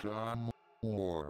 John Moore.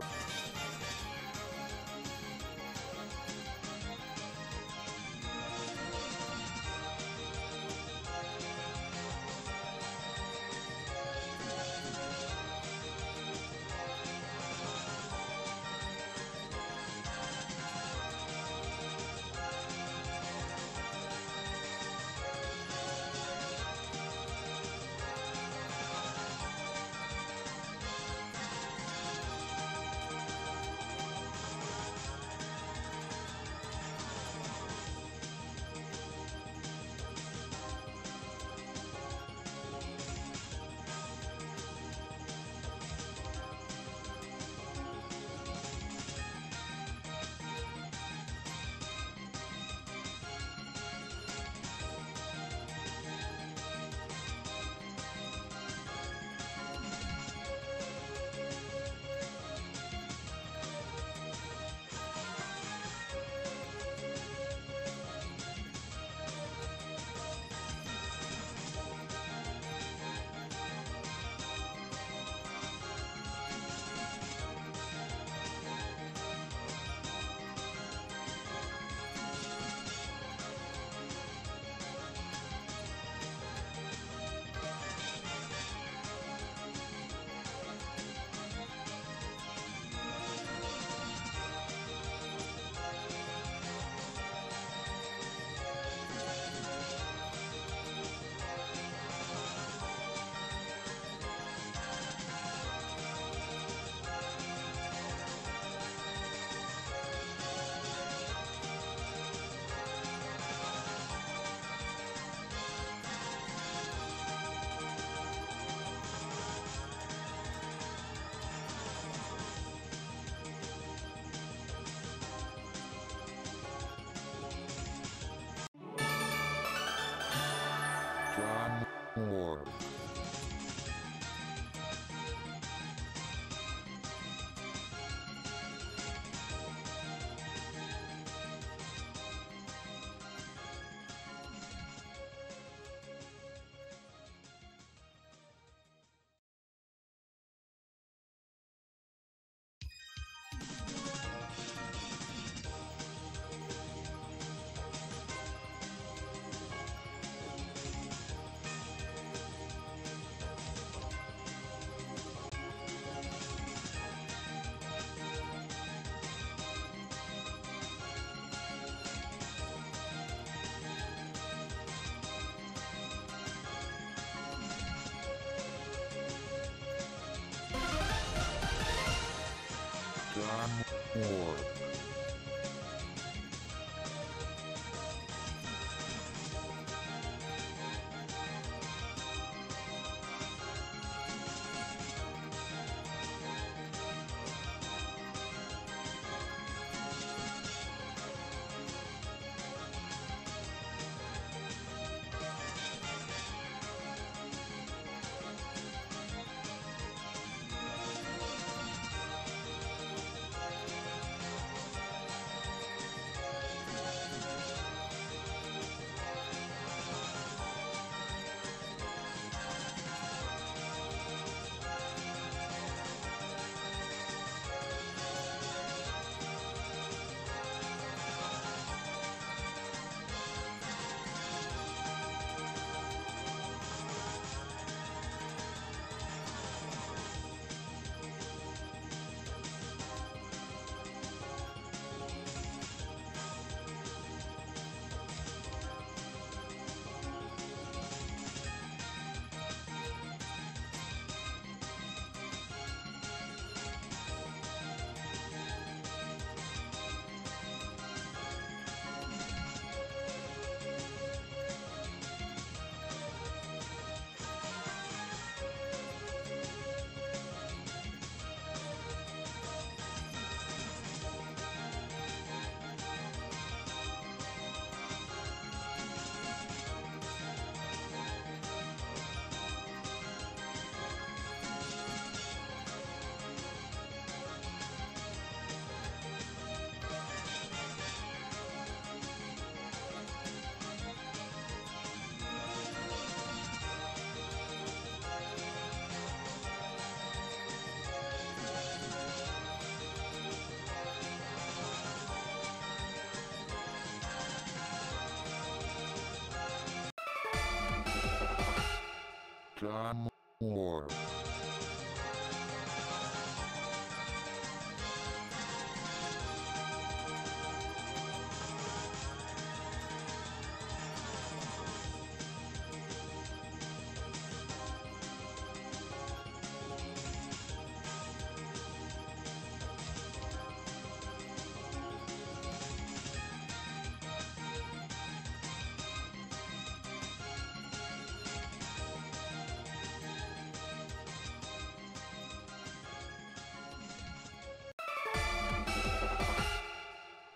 John Moore.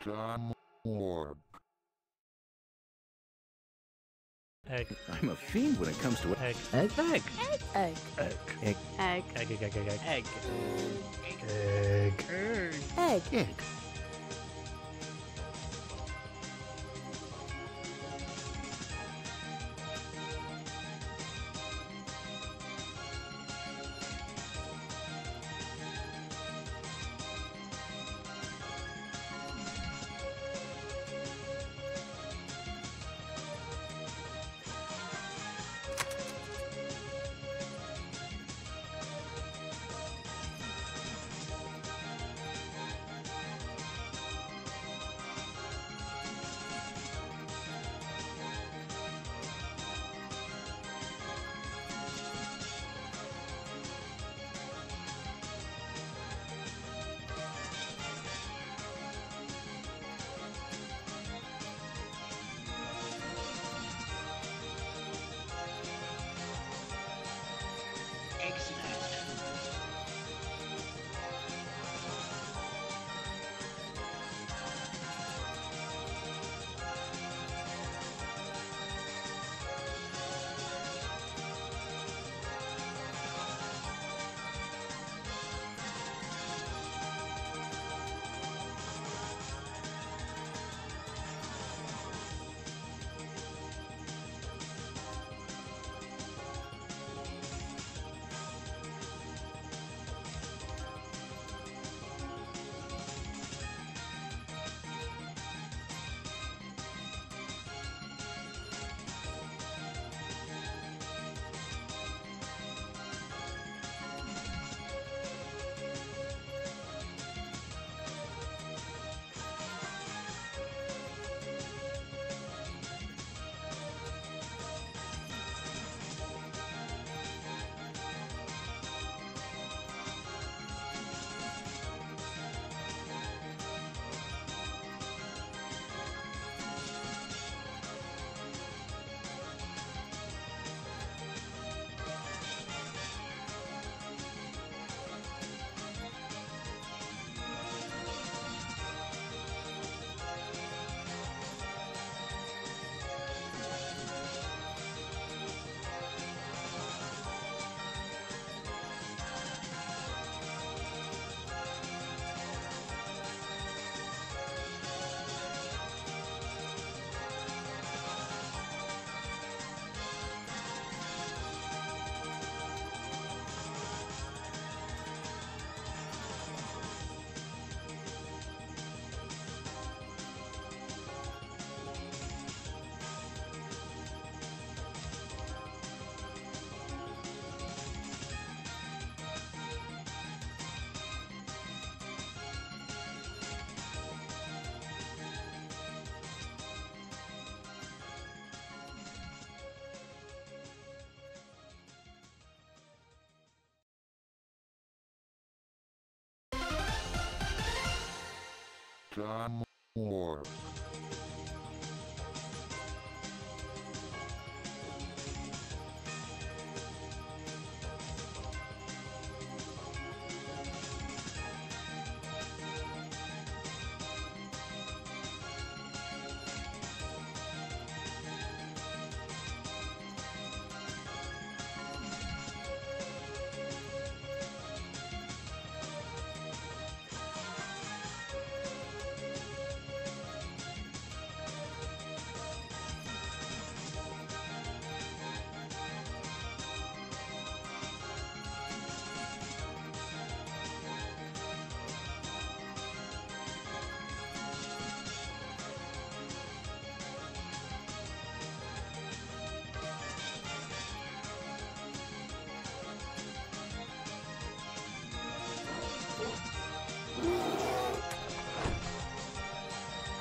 John Moore. Egg. I'm a fiend when it comes to Egg. egg. Egg. Egg. Egg. Egg. Egg. Egg. Egg. Egg. Egg. Egg. Egg. Egg. Egg. John Moore.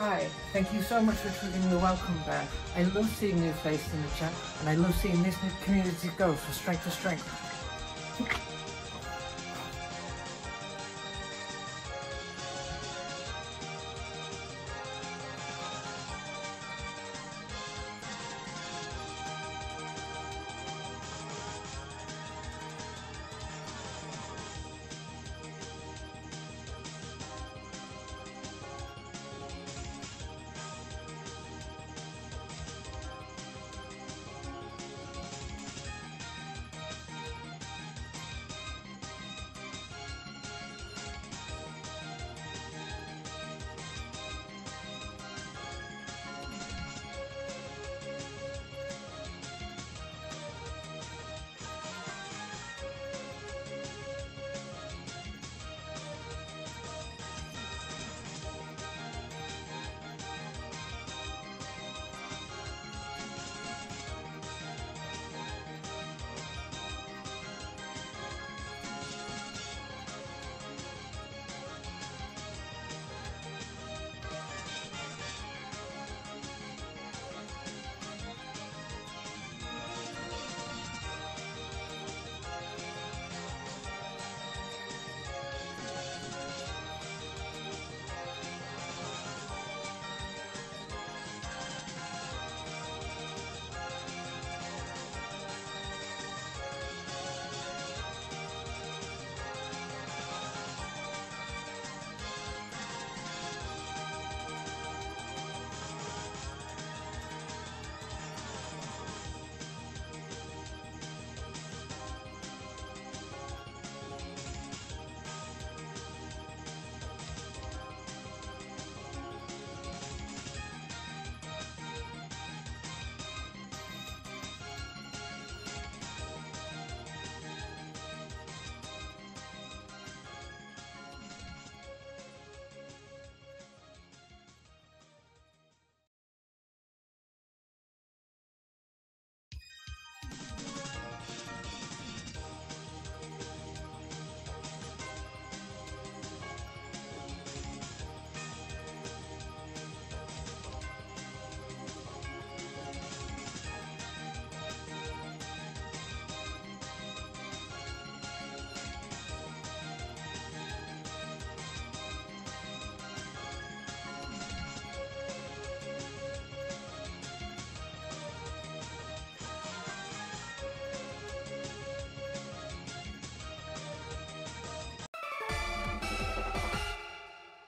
Hi, thank you so much for triggering the welcome bear. I love seeing new faces in the chat, and I love seeing this new community go from strength to strength.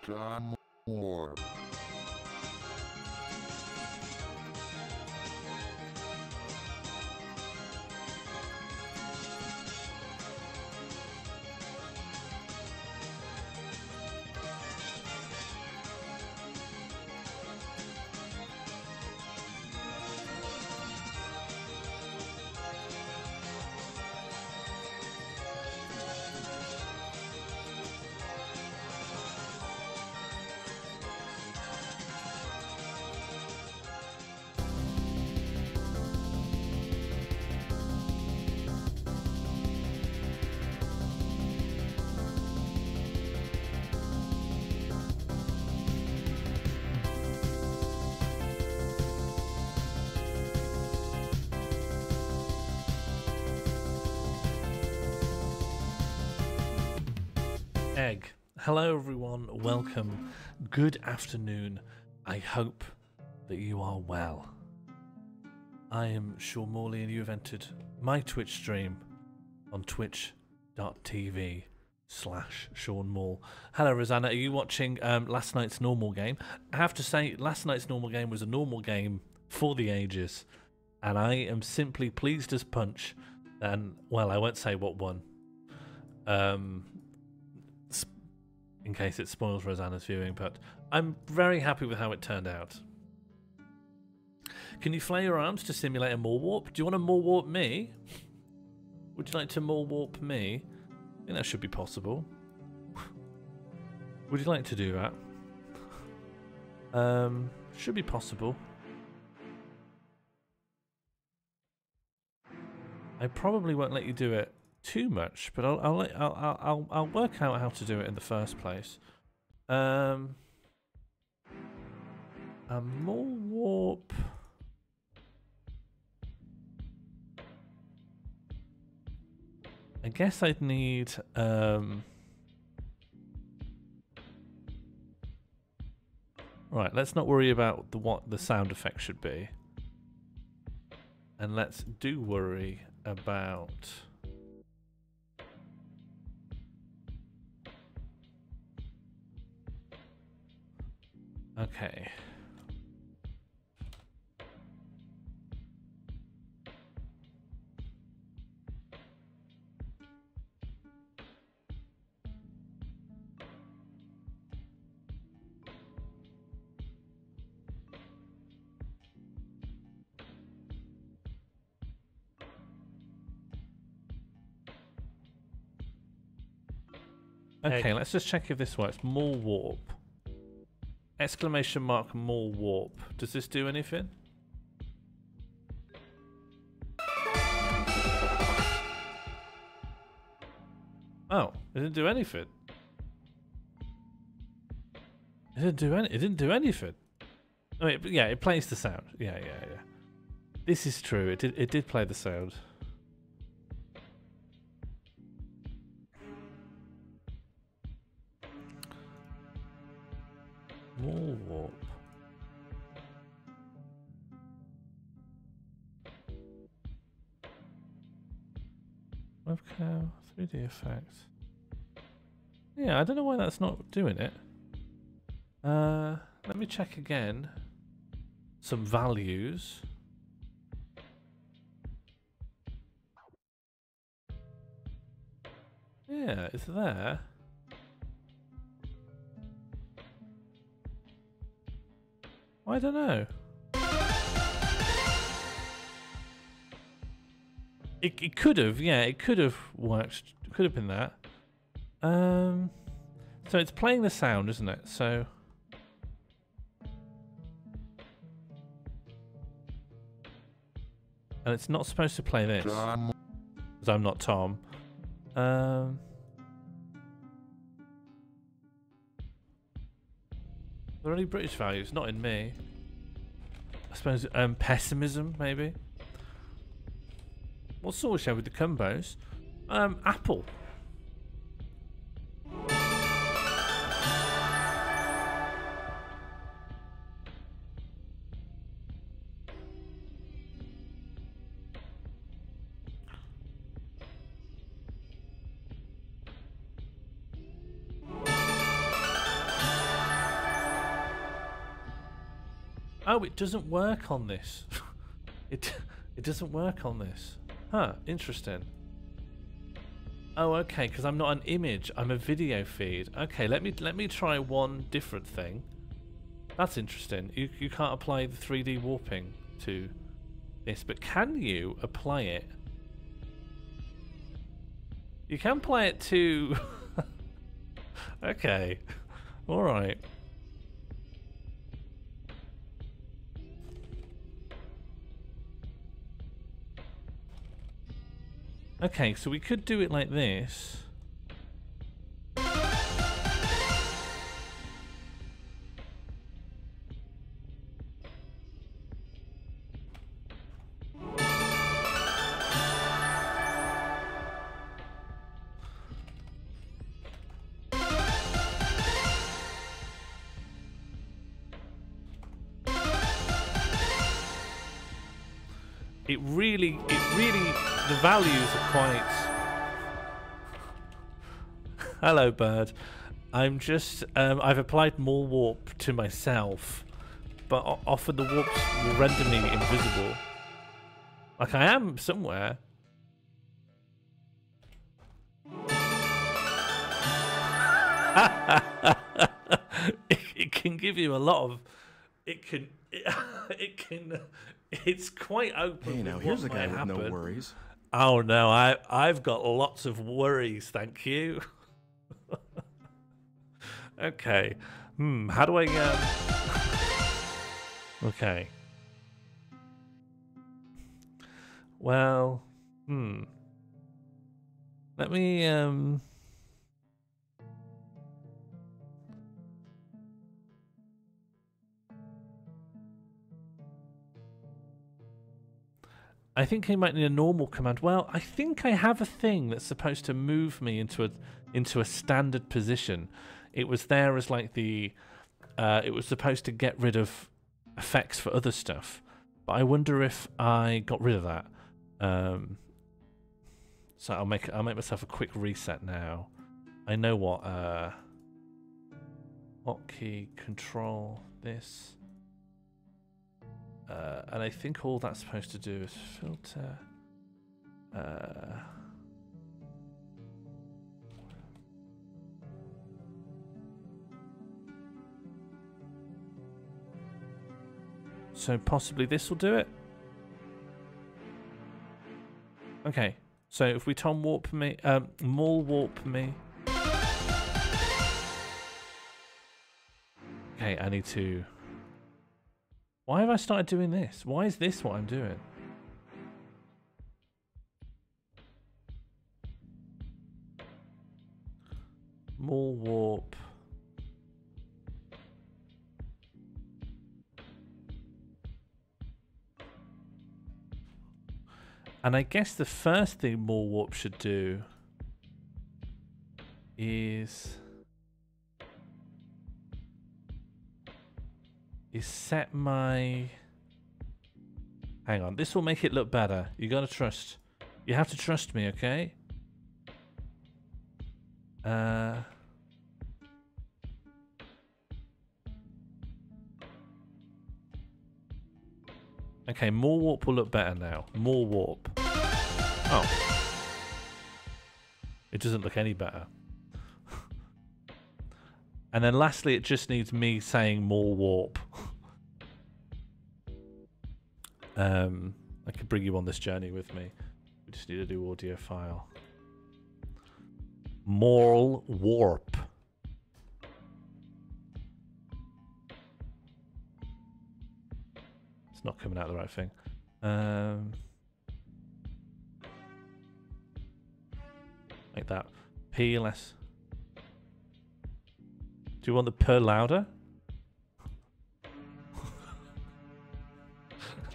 John Moore. Egg. Hello everyone, welcome. Good afternoon. I hope that you are well. I am Sean Morley and you have entered my Twitch stream on twitch.tv/Sean Mall. Hello Rosanna, are you watching last night's normal game? I have to say, last night's normal game was a normal game for the ages, and I am simply pleased as punch. And, well, I won't say what won. In case it spoils Rosanna's viewing, but I'm very happy with how it turned out. Can you flay your arms to simulate a mall warp? Do you want to mall warp me? Would you like to mall warp me? I think that should be possible. Would you like to do that? Should be possible. I probably won't let you do it too much, but I'll work out how to do it in the first place. A more warp. I guess I'd need right, let's not worry about what the sound effect should be. And let's do worry about okay. Okay, let's just check if this works. More warp. Exclamation mark more warp. Does this do anything? Oh, it didn't do anything. It didn't do anything. Oh, yeah, it plays the sound. Yeah. This is true. It did play the sound. More warp. Webcam, 3D effects. Yeah, I don't know why that's not doing it. Let me check again. Some values. Yeah, it's there. I don't know. It could have, yeah, it could have worked. It could have been that. So it's playing the sound, isn't it? So and it's not supposed to play this because I'm not Tom. Are there any British values? Not in me. I suppose pessimism, maybe. What sort shall we with the combos? Apple. Oh, it doesn't work on this. it doesn't work on this. Huh, interesting. Oh, okay, because I'm not an image, I'm a video feed. Okay, let me try one different thing. That's interesting. You can't apply the 3D warping to this, but can you apply it? You can apply it to okay. Alright. Okay, so we could do it like this. It really, the values are quite... Hello, bird. I'm just, I've applied more warp to myself, but often the warps will render me invisible. Like I am somewhere. It can give you a lot of... It's quite open. Hey, now here's a guy with no worries. Oh no, I've got lots of worries, thank you. Okay. How do I okay. Well, let me I think he might need a normal command. Well, I think I have a thing that's supposed to move me into a standard position. It was there as like the it was supposed to get rid of effects for other stuff, but I wonder if I got rid of that. So I'll make myself a quick reset now. I know what hotkey, control this. And I think all that's supposed to do is filter. So possibly this will do it. Okay, so if we Tom warp me, Maul warp me. Okay, I need to. Why have I started doing this? Why is this what I'm doing? More warp. And I guess the first thing more warp should do is set my... Hang on, this will make it look better. You gotta trust. You have to trust me, okay? Okay, more warp will look better now. More warp. Oh. It doesn't look any better. And then lastly, it just needs me saying more warp. I could bring you on this journey with me. We just need to do audio file. More warp. It's not coming out the right thing. Like that. P less. Do you want the per louder?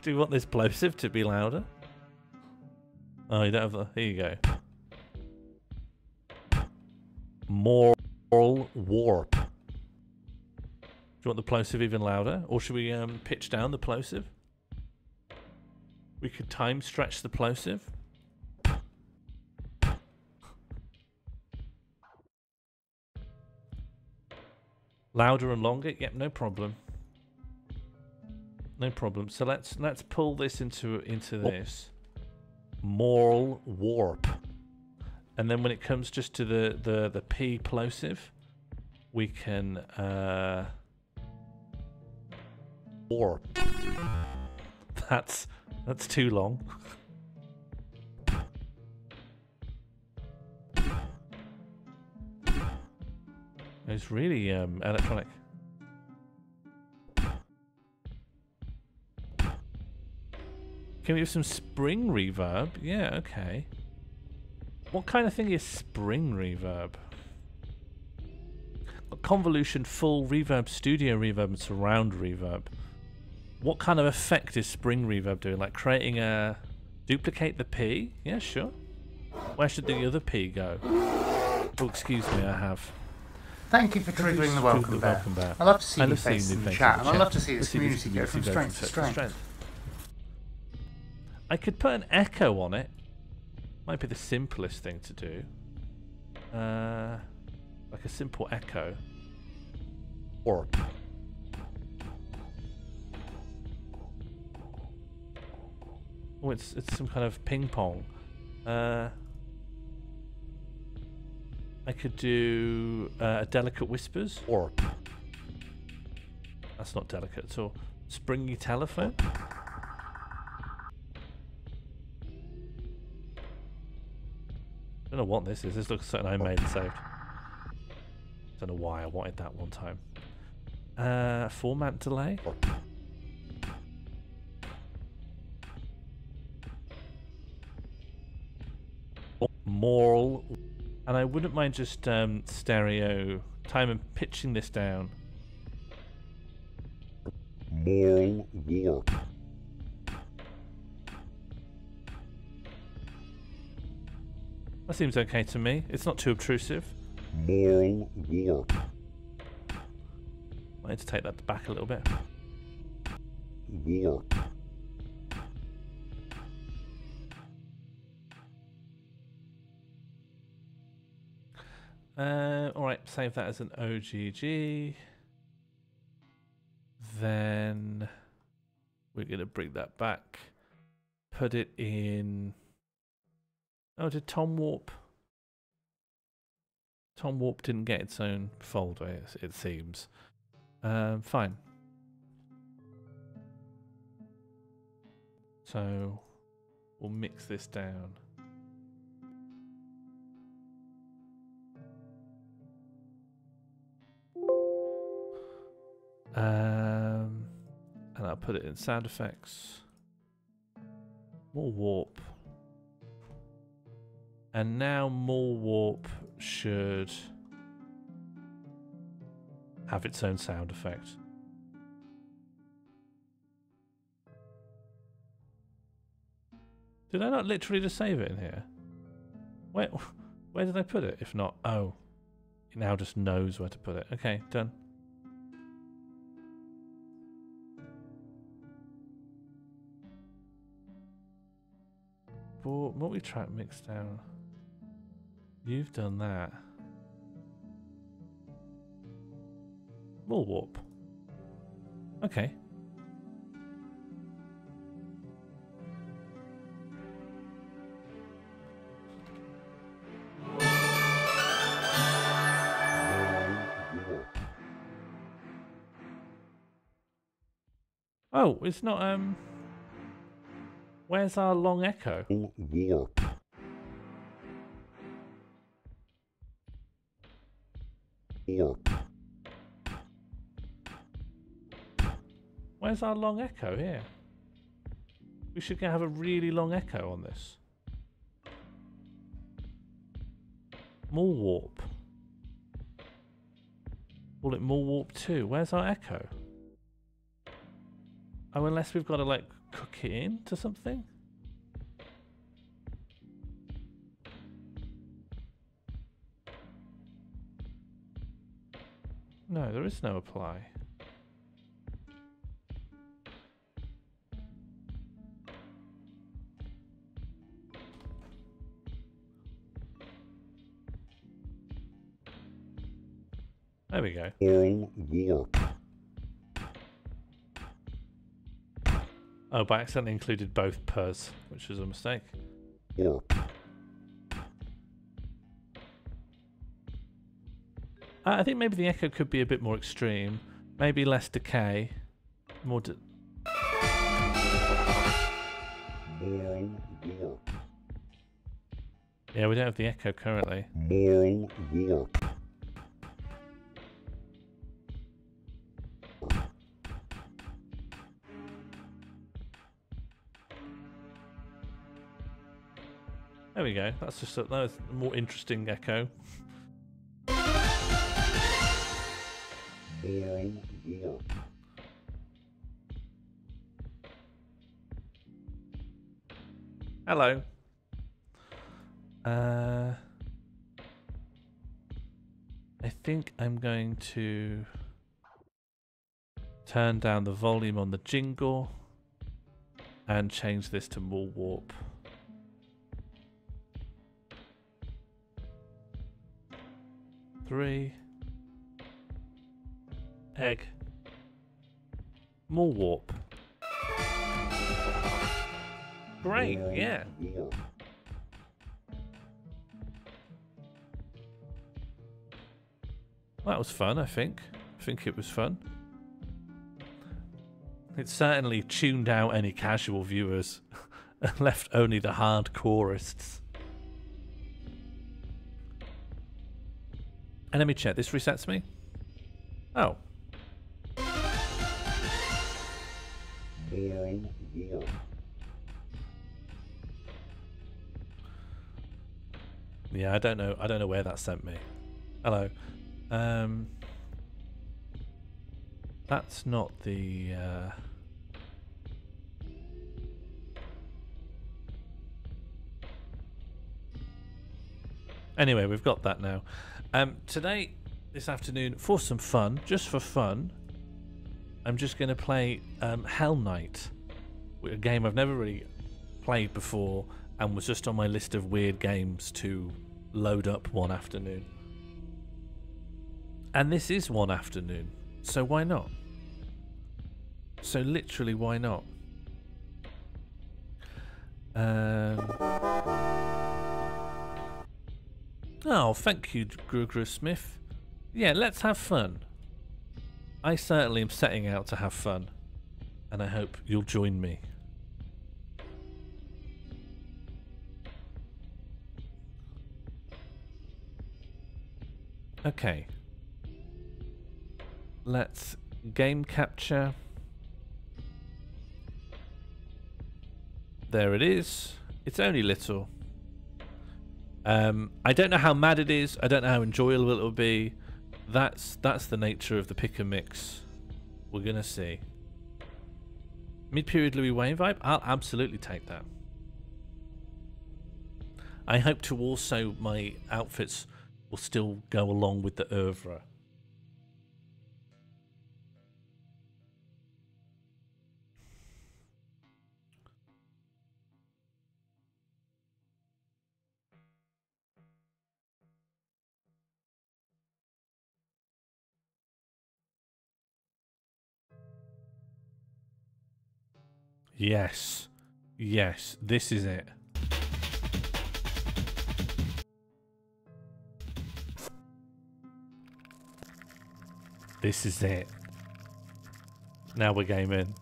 Do you want this plosive to be louder? Oh, you don't have the... Here you go. More warp. Do you want the plosive even louder? Or should we pitch down the plosive? We could time stretch the plosive. Louder and longer? Yep, no problem. No problem. So let's pull this into this. More warp. And then when it comes just to the P plosive, we can warp. That's too long. It's really electronic. Can we have some spring reverb? Yeah, okay. What kind of thing is spring reverb? Convolution, full reverb, studio reverb, and surround reverb. What kind of effect is spring reverb doing? Like creating a... Duplicate the P? Yeah, sure. Where should the other P go? Oh, excuse me, I have... Thank you for triggering the welcome bear. I love to see new faces in the chat, and I love to see this community go from strength to strength. I could put an echo on it. Might be the simplest thing to do. Like a simple echo. Warp. Oh, it's some kind of ping pong. I could do a delicate whispers. Warp. That's not delicate at all. Springy telephone. I don't know what this is. This looks like something I made and saved. Don't know why I wanted that one time. Format delay. Moral. And I wouldn't mind just stereo time and pitching this down. Moral warp. That seems okay to me. It's not too obtrusive. Moral warp. I need to take that back a little bit. Warp. Alright, save that as an OGG. Then we're going to bring that back. Put it in... Oh, did Tom Warp? Tom Warp didn't get its own folder, it seems. Fine. So we'll mix this down. And I'll put it in sound effects. More warp. And now more warp should have its own sound effect. Did I not literally just save it in here? Where did I put it? If not, oh, it now just knows where to put it. Okay, done. Multi-track mix down. You've done that. More warp. Okay. Oh, it's not where's our long echo? Warp. Warp. Where's our long echo here? We should have a really long echo on this. More warp. Call it more warp 2. Where's our echo? Oh, unless we've got to like cook it into something? No, there is no apply. There we go. All warp. Oh, by accidentally included both pers, which was a mistake. Warp. I think maybe the echo could be a bit more extreme. Maybe less decay. More Moral warp. Yeah, we don't have the echo currently. Moral warp. There we go. That's just that was a more interesting echo. Moral warp. Hello. I think I'm going to turn down the volume on the jingle and change this to more warp. Three. Egg. More warp. Great, yeah. Warp. That was fun, I think. I think it was fun. It certainly tuned out any casual viewers and left only the hardcoreists. And let me check, this resets me? Oh. Moral warp. Yeah, I don't know where that sent me. Hello. That's not the Anyway, we've got that now. Today, this afternoon, for some fun, just for fun, I'm just going to play Hellnight, a game I've never really played before and was just on my list of weird games to load up one afternoon. And this is one afternoon, so why not? So literally, why not? Oh, thank you, Gru Smith. Yeah, let's have fun. I certainly am setting out to have fun, and I hope you'll join me. Okay. Let's game capture. There it is. It's only little. I don't know how mad it is. I don't know how enjoyable it will be. That's the nature of the pick and mix. We're gonna see. Mid-period Louis Wayne vibe. I'll absolutely take that. I hope to also my outfits will still go along with the oeuvre. Yes. Yes, this is it. This is it. Now we're gaming.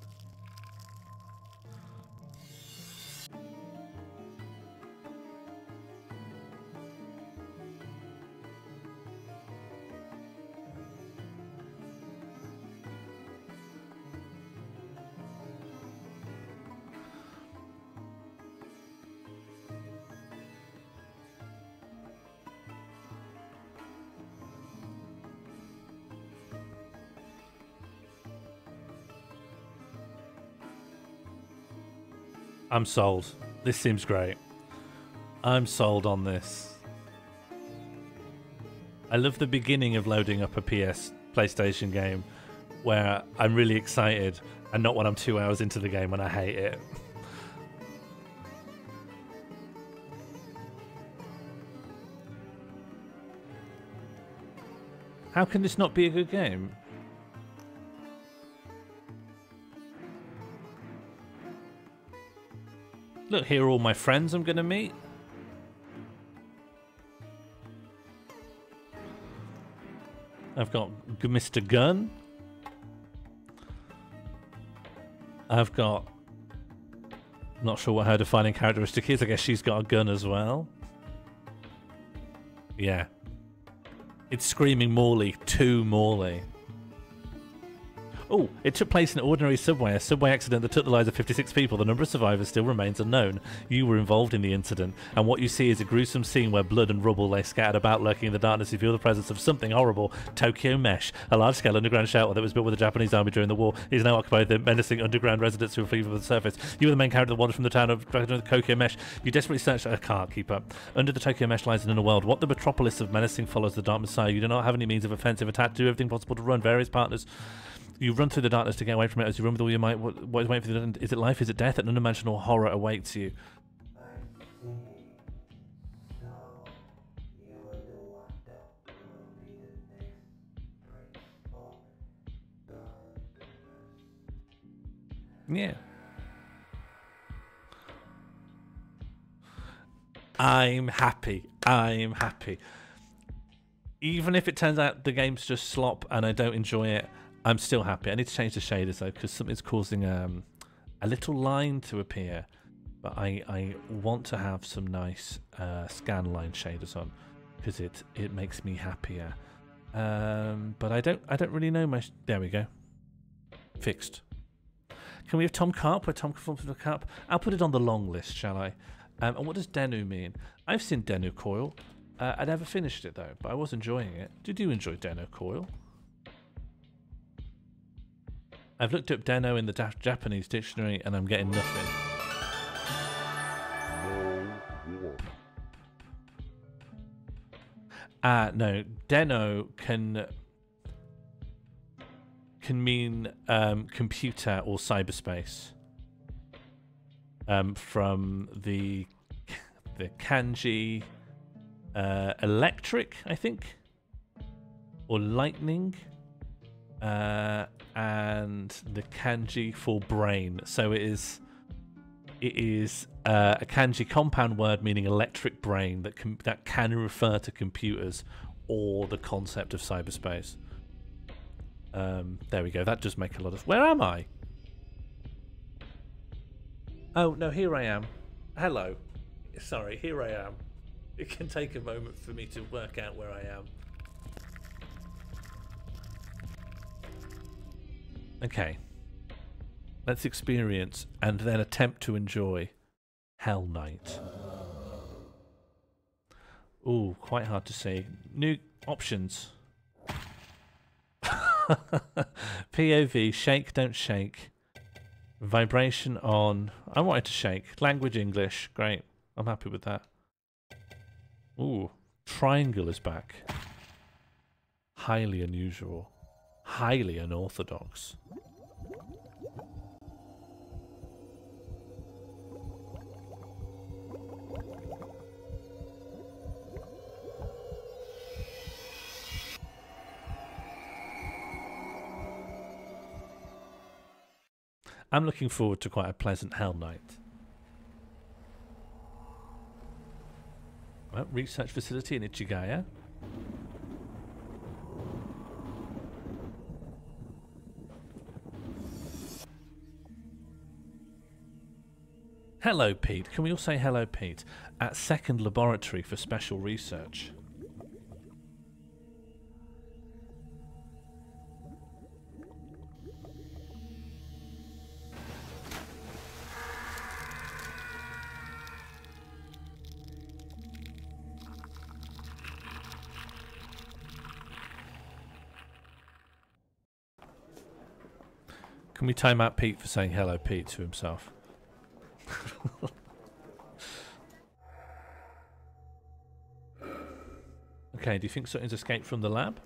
I'm sold. This seems great. I'm sold on this. I love the beginning of loading up a PlayStation game where I'm really excited and not when I'm 2 hours into the game and I hate it. How can this not be a good game? Look, here are all my friends I'm going to meet. I've got Mr. Gunn. I've got... not sure what her defining characteristic is. I guess she's got a gun as well. Yeah. It's screaming Morley to Morley. Oh, it took place in an ordinary subway, a subway accident that took the lives of 56 people. The number of survivors still remains unknown. You were involved in the incident, and what you see is a gruesome scene where blood and rubble lay scattered about, lurking in the darkness. You feel the presence of something horrible. Tokyo Mesh, a large-scale underground shelter that was built with the Japanese army during the war, is now occupied by the menacing underground residents who are fleeing from the surface. You are the main character that wanders from the town of Tokyo Mesh. You desperately search... I can't keep up. Under the Tokyo Mesh lies an inner world. What the metropolis of menacing follows the Dark Messiah. You do not have any means of offensive attack. Do everything possible to run. Various partners... You run through the darkness to get away from it. As you run with all your might, what is waiting for you? Is it life? Is it death? An unimaginable horror awaits you. Yeah. I'm happy. I'm happy. Even if it turns out the game's just slop and I don't enjoy it, I'm still happy. I need to change the shaders though, because something's causing a little line to appear. But I want to have some nice scan line shaders on, because it makes me happier. But I don't really know my... There we go. Fixed. Can we have Tom Carp? Where Tom performs with the Carp? I'll put it on the long list, shall I? And what does Denu mean? I've seen Denu Coil. I never finished it though, but I was enjoying it. Did you enjoy Deno Coil? I've looked up Deno in the Japanese dictionary and I'm getting nothing. No. Deno can mean computer or cyberspace. From the kanji electric, I think, or lightning, and the kanji for brain. So it is a kanji compound word meaning electric brain that can refer to computers or the concept of cyberspace. There we go. That does make a lot of... Where am I? Oh, no, here I am. Hello. Sorry, here I am. It can take a moment for me to work out where I am. Okay. Let's experience and then attempt to enjoy Hellnight. Ooh, quite hard to see. New options. POV, shake, don't shake. Vibration on. I wanted to shake. Language English. Great. I'm happy with that. Ooh. Triangle is back. Highly unusual. Highly unorthodox. I'm looking forward to quite a pleasant Hellnight. Well, research facility in Ichigaya. Hello, Pete. Can we all say hello, Pete? At second laboratory for special research. Can we time out Pete for saying hello, Pete, to himself? Okay, do you think something's escaped from the lab?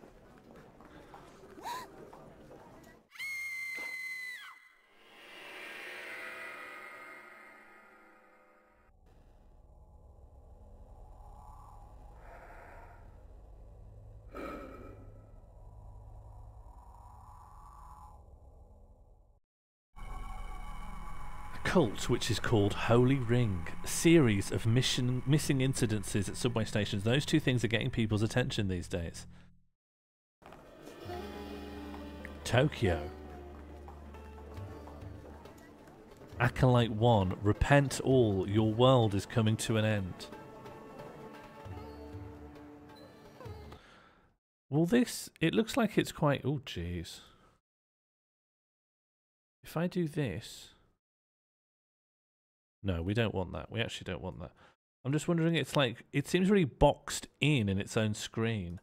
Cult, which is called Holy Ring, a series of missing incidences at subway stations. Those two things are getting people's attention these days. Tokyo. Acolyte 1, repent all, your world is coming to an end. Well, this, it looks like it's quite, oh jeez. If I do this... No, we don't want that. We actually don't want that. I'm just wondering, it's like, it seems really boxed in its own screen.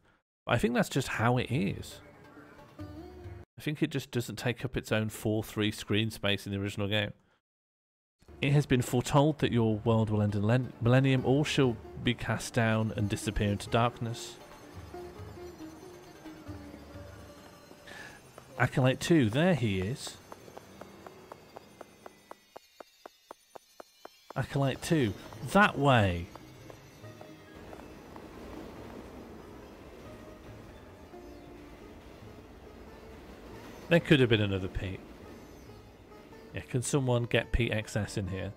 I think that's just how it is. I think it just doesn't take up its own 4:3 screen space in the original game. It has been foretold that your world will end in millennium. All shall be cast down and disappear into darkness. Acolyte 2, there he is. Acolyte 2, that way. There could have been another Pete. Yeah, can someone get Pete XS in here?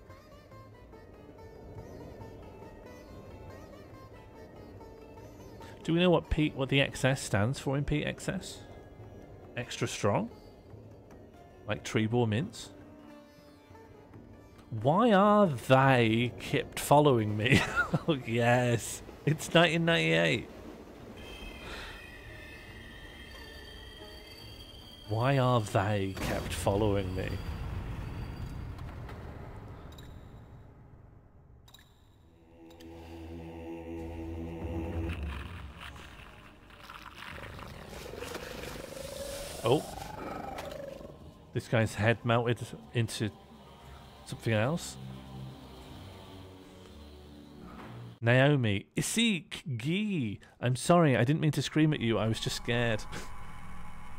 Do we know what the XS stands for in Pete XS? Extra strong? Like Trebor Mints? Why are they kept following me? Oh yes, it's 1998. Why are they kept following me? Oh, this guy's head melted into something else. Naomi, Isik, Gee. I'm sorry, I didn't mean to scream at you. I was just scared.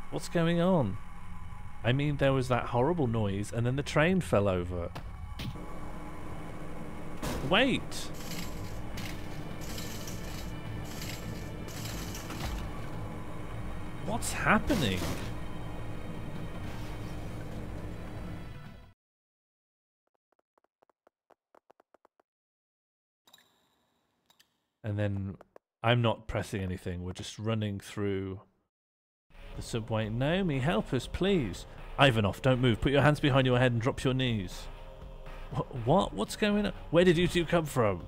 What's going on? I mean, there was that horrible noise, and then the train fell over. Wait. What's happening? And then I'm not pressing anything. We're just running through the subway. Naomi, help us, please. Ivanov, don't move. Put your hands behind your head and drop your knees. What? What's going on? Where did you two come from?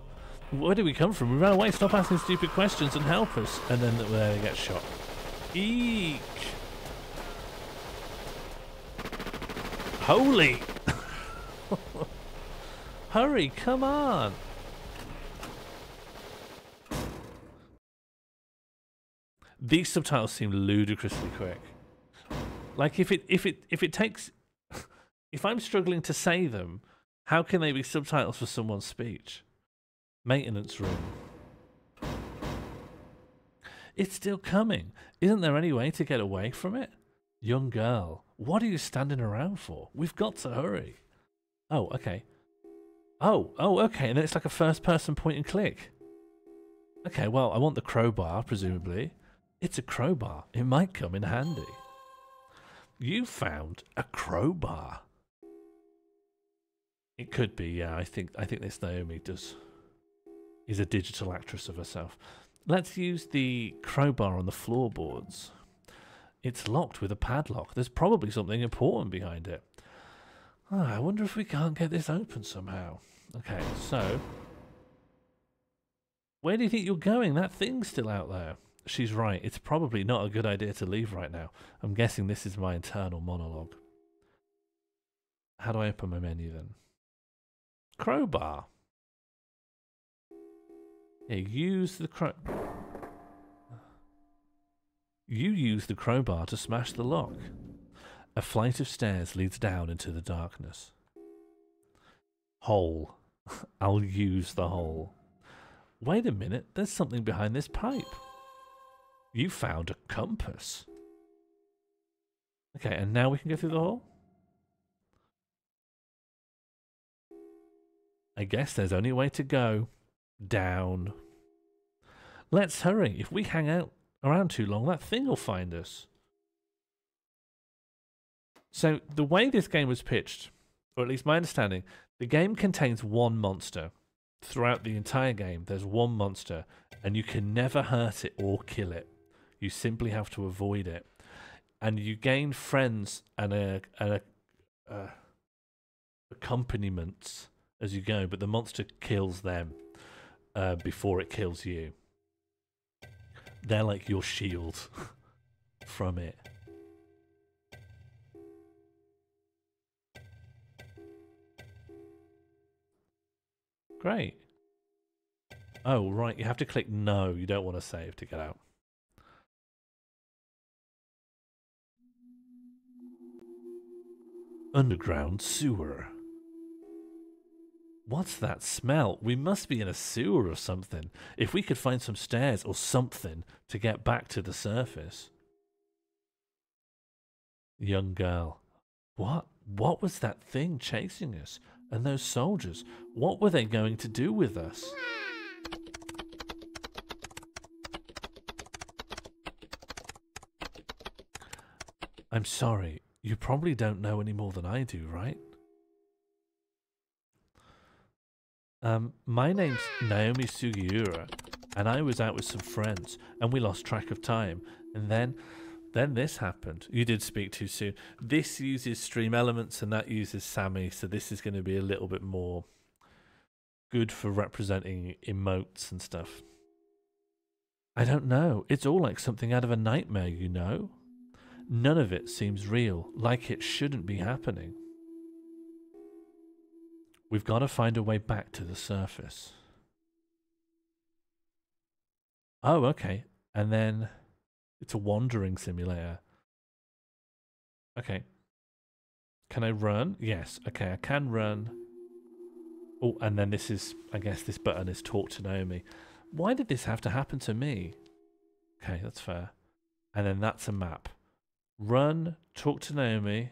Where did we come from? We ran away. Stop asking stupid questions and help us. And then they get shot. Eek. Holy. Hurry, come on. These subtitles seem ludicrously quick. Like if it takes, if I'm struggling to say them, how can they be subtitles for someone's speech? Maintenance room. It's still coming. Isn't there any way to get away from it? Young girl, what are you standing around for? We've got to hurry. Oh, okay. Oh, okay. And then it's like a first-person point and click. Okay, well, I want the crowbar, presumably. It's a crowbar. It might come in handy. You found a crowbar. It could be, yeah. I think this Naomi is a digital actress of herself. Let's use the crowbar on the floorboards. It's locked with a padlock. There's probably something important behind it. Oh, I wonder if we can't get this open somehow. Okay, so where do you think you're going? That thing's still out there. She's right. It's probably not a good idea to leave right now. I'm guessing this is my internal monologue. How do I open my menu then? Crowbar. Yeah, use the You use the crowbar to smash the lock. A flight of stairs leads down into the darkness. Hole. I'll use the hole. Wait a minute, there's something behind this pipe. You found a compass. Okay, and now we can go through the hole? I guess there's only a way to go. Down. Let's hurry. If we hang out around too long, that thing will find us. So, the way this game was pitched, or at least my understanding, the game contains one monster. Throughout the entire game, there's one monster, and you can never hurt it or kill it. You simply have to avoid it. And you gain friends and accompaniments as you go, but the monster kills them before it kills you. They're like your shield from it. Great. Oh, right, you have to click no. You don't want to save to get out. Underground sewer. What's that smell? We must be in a sewer or something. If we could find some stairs or something to get back to the surface. Young girl. What? What was that thing chasing us? And those soldiers? What were they going to do with us? I'm sorry. You probably don't know any more than I do, right? My name's Naomi Sugiura, and I was out with some friends, and we lost track of time. And then this happened. You did speak too soon. This uses stream elements, and that uses Sammy, so this is going to be a little bit more good for representing emotes and stuff. I don't know. It's all like something out of a nightmare, you know? None of it seems real, like it shouldn't be happening. We've got to find a way back to the surface. Oh, okay. And then it's a wandering simulator. Okay. Can I run? Yes. Okay, I can run. Oh, and then this is, I guess this button is talk to Naomi. Why did this have to happen to me? Okay, that's fair. And then that's a map. Run, talk to Naomi.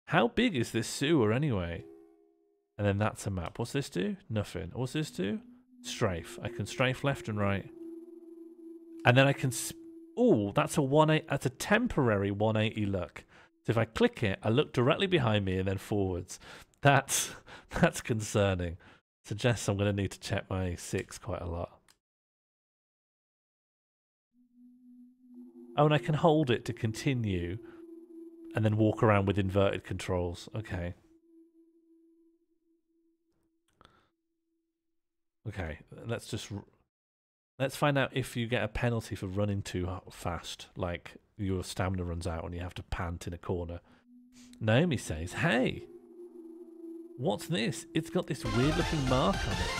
How big is this sewer anyway? And then that's a map. What's this do? Nothing. What's this do? Strafe. I can strafe left and right. And then I can... Oh, that's a temporary 180 look. So if I click it, I look directly behind me and then forwards. That's concerning. Suggests I'm going to need to check my 6 quite a lot. Oh, and I can hold it to continue and then walk around with inverted controls. Okay. Okay, let's find out if you get a penalty for running too fast, like your stamina runs out and you have to pant in a corner. Naomi says, "Hey, what's this? It's got this weird looking mark on it."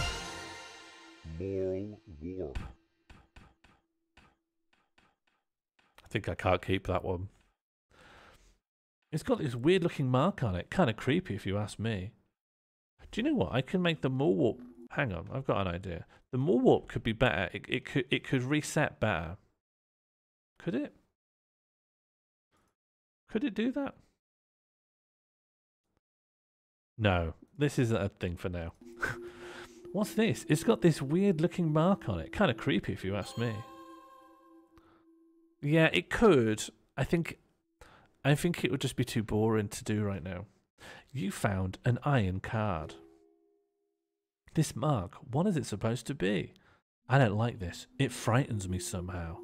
Bearing gear. I think I can't keep that one. It's got this weird looking mark on it. Kind of creepy if you ask me. Do you know what? I can make the more warp. Hang on, I've got an idea. The more warp could be better. It could reset better. Could it? Could it do that? No, this isn't a thing for now. What's this? It's got this weird looking mark on it. Kind of creepy if you ask me. Yeah, it could. I think it would just be too boring to do right now. You found an iron card. This mark, what is it supposed to be? I don't like this. It frightens me somehow.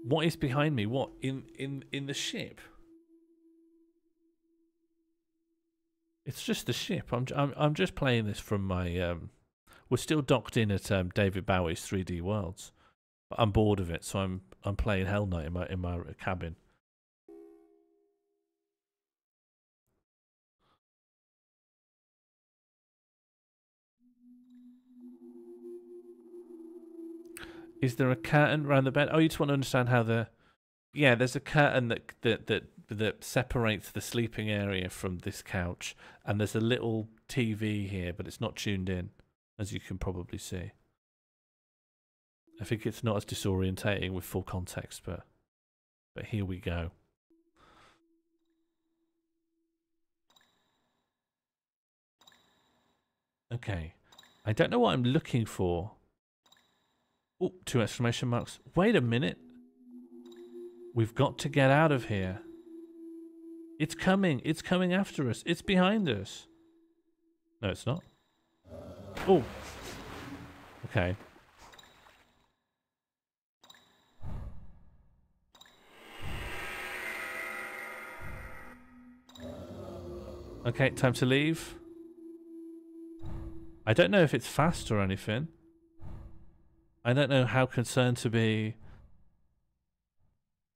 What is behind me? What in the ship? It's just the ship. I'm just playing this from my we're still docked in at David Bowie's 3D Worlds. But I'm bored of it, so I'm playing Hellnight in my cabin. Is there a curtain around the bed? Oh, you just want to understand how the... Yeah, there's a curtain that separates the sleeping area from this couch. And there's a little TV here, but it's not tuned in, as you can probably see. I think it's not as disorientating with full context, but here we go. Okay. I don't know what I'm looking for. Oh, 2 exclamation marks. Wait a minute. We've got to get out of here. It's coming. It's coming after us. It's behind us. No, it's not. Oh. Okay. Okay, time to leave. I don't know if it's fast or anything. I don't know how concerned to be.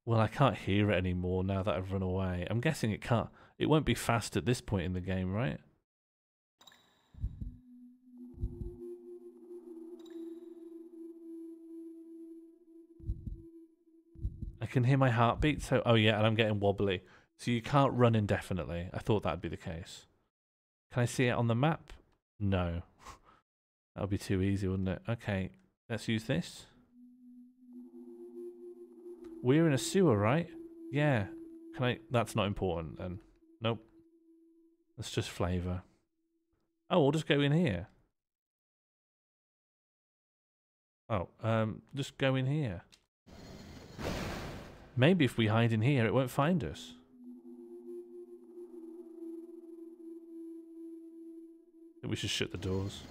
Well, I can't hear it anymore now that I've run away. I'm guessing it can't. It won't be fast at this point in the game, right? I can hear my heartbeat. So, oh yeah, and I'm getting wobbly. So you can't run indefinitely. I thought that'd be the case. Can I see it on the map? No. That would be too easy, wouldn't it? Okay, let's use this. We're in a sewer, right? Yeah. Can I... That's not important then. Nope. That's just flavour. Oh, we'll just go in here. Oh, just go in here. Maybe if we hide in here, it won't find us. I think we should shut the doors.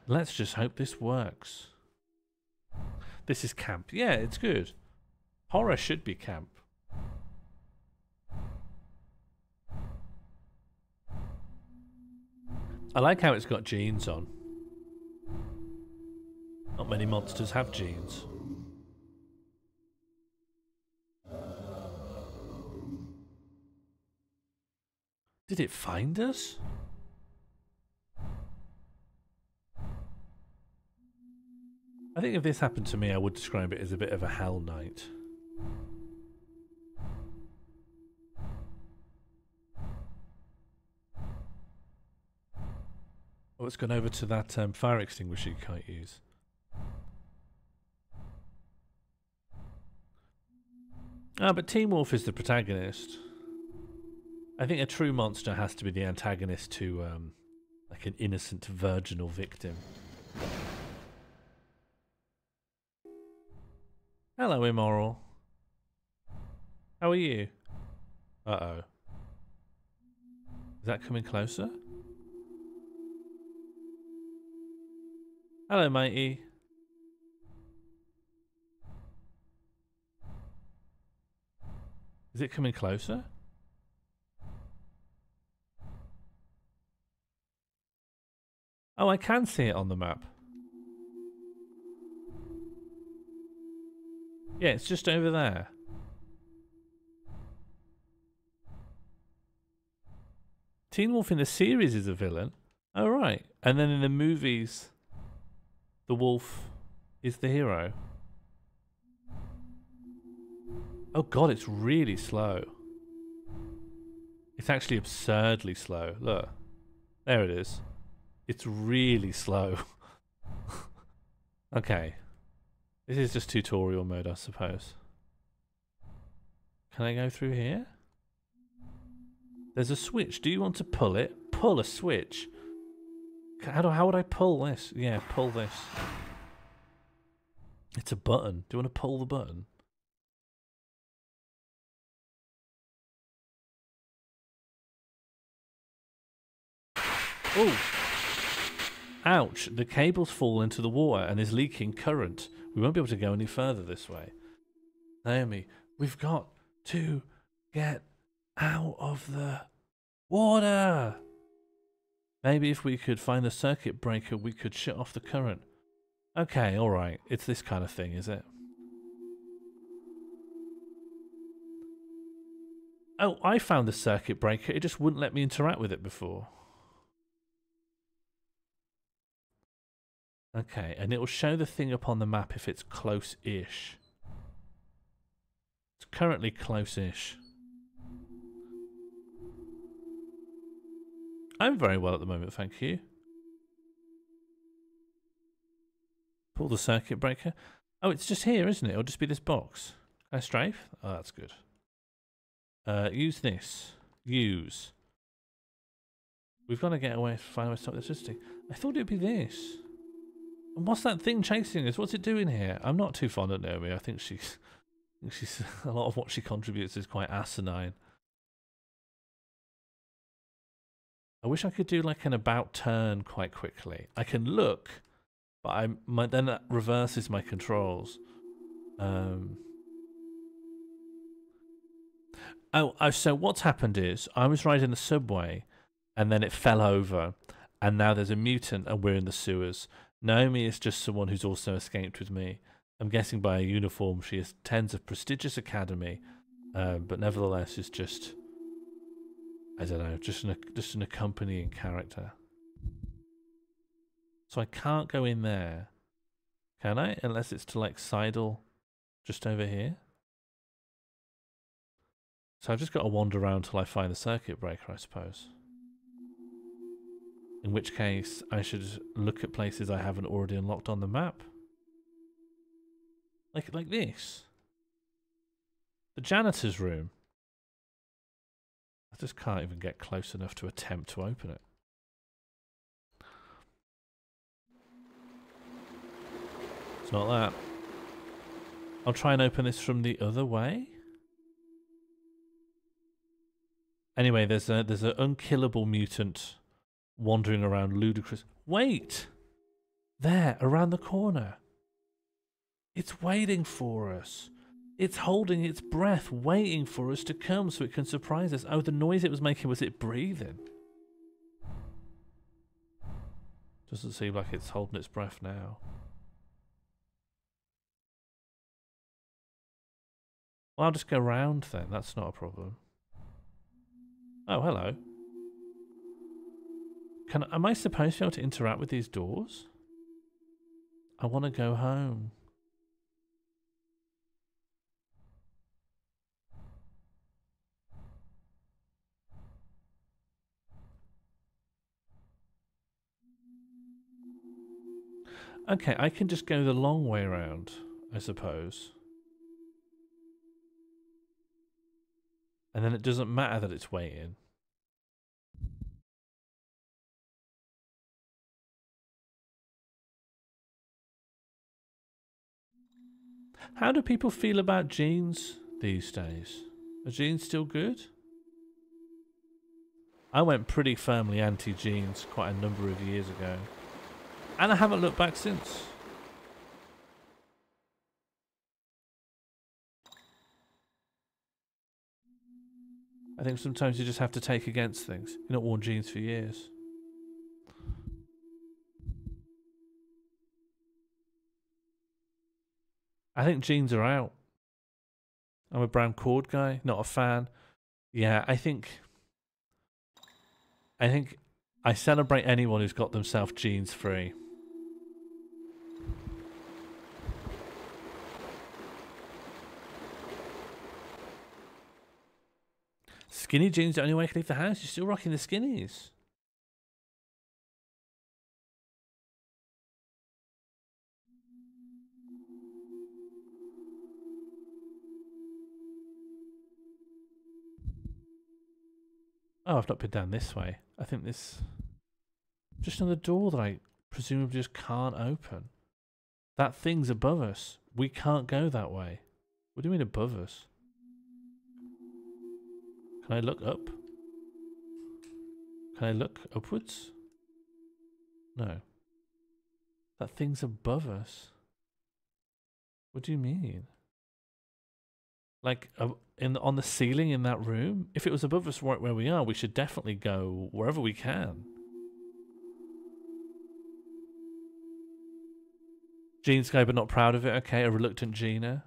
Let's just hope this works. This is camp. Yeah, it's good. Horror should be camp. I like how it's got jeans on. Not many monsters have jeans. Did it find us? I think if this happened to me, I would describe it as a bit of a Hellnight. Let's go over to that fire extinguisher you can't use. Ah, but Teen Wolf is the protagonist. I think a true monster has to be the antagonist to, like an innocent virginal victim. Hello, Immoral. How are you? Uh-oh. Is that coming closer? Hello, matey. Is it coming closer? Oh, I can see it on the map. Yeah, it's just over there. Teen Wolf in the series is a villain. Oh, right. And then in the movies, the wolf is the hero. Oh god, it's really slow. It's actually absurdly slow. Look. There it is. It's really slow. Okay. This is just tutorial mode, I suppose. Can I go through here? There's a switch. Do you want to pull it? Pull a switch. How would I pull this? Yeah, pull this. It's a button. Do you want to pull the button? Oh! Ouch! The cable's fallen into the water and is leaking current. We won't be able to go any further this way. Naomi, we've got to get out of the water! Maybe if we could find the circuit breaker, we could shut off the current. Okay, alright. It's this kind of thing, is it? Oh, I found the circuit breaker. It just wouldn't let me interact with it before. Okay, and it will show the thing up on the map if it's close-ish. It's currently close-ish. I'm very well at the moment, thank you. Pull the circuit breaker. Oh, it's just here, isn't it? It'll just be this box. Can I strafe? Oh, that's good. Use this. Use. We've got to get away, find a way to stop electricity. I thought it'd be this. And what's that thing chasing us? What's it doing here? I'm not too fond of Naomi. I think she's a lot of what she contributes is quite asinine. I wish I could do like an about turn quite quickly. I can look, but then that reverses my controls. Oh, so what's happened is I was riding the subway and then it fell over and now there's a mutant and we're in the sewers. Naomi is just someone who's also escaped with me. I'm guessing by her uniform she attends a prestigious academy, but nevertheless is just, I don't know, just an accompanying character. So I can't go in there, can I? Unless it's to like sidle just over here. So I've just got to wander around till I find the circuit breaker, I suppose. In which case, I should look at places I haven't already unlocked on the map. Like this. The janitor's room. I just can't even get close enough to attempt to open it. It's not that. I'll try and open this from the other way. Anyway, there's an unkillable mutant wandering around ludicrous. Wait! There, around the corner. It's waiting for us. It's holding its breath, waiting for us to come so it can surprise us. Oh, the noise it was making, was it breathing? Doesn't seem like it's holding its breath now. Well, I'll just go round then. That's not a problem. Oh, hello. Am I supposed to be able to interact with these doors? I want to go home. Okay, I can just go the long way around, I suppose. And then it doesn't matter that it's waiting. How do people feel about jeans these days? Are jeans still good? I went pretty firmly anti-jeans quite a number of years ago. And I haven't looked back since. I think sometimes you just have to take against things. You've not worn jeans for years. I think jeans are out. I'm a brown cord guy, not a fan. Yeah, I think I celebrate anyone who's got themselves jeans free. Skinny jeans the only way I can leave the house. You're still rocking the skinnies. Oh, I've not been down this way. I think this... Just another door that I presumably just can't open. That thing's above us. We can't go that way. What do you mean above us? Can I look up? Can I look upwards? No. That thing's above us. What do you mean? Like, on the ceiling in that room? If it was above us right where we are, we should definitely go wherever we can. Jeans guy but not proud of it. Okay, a reluctant Gina.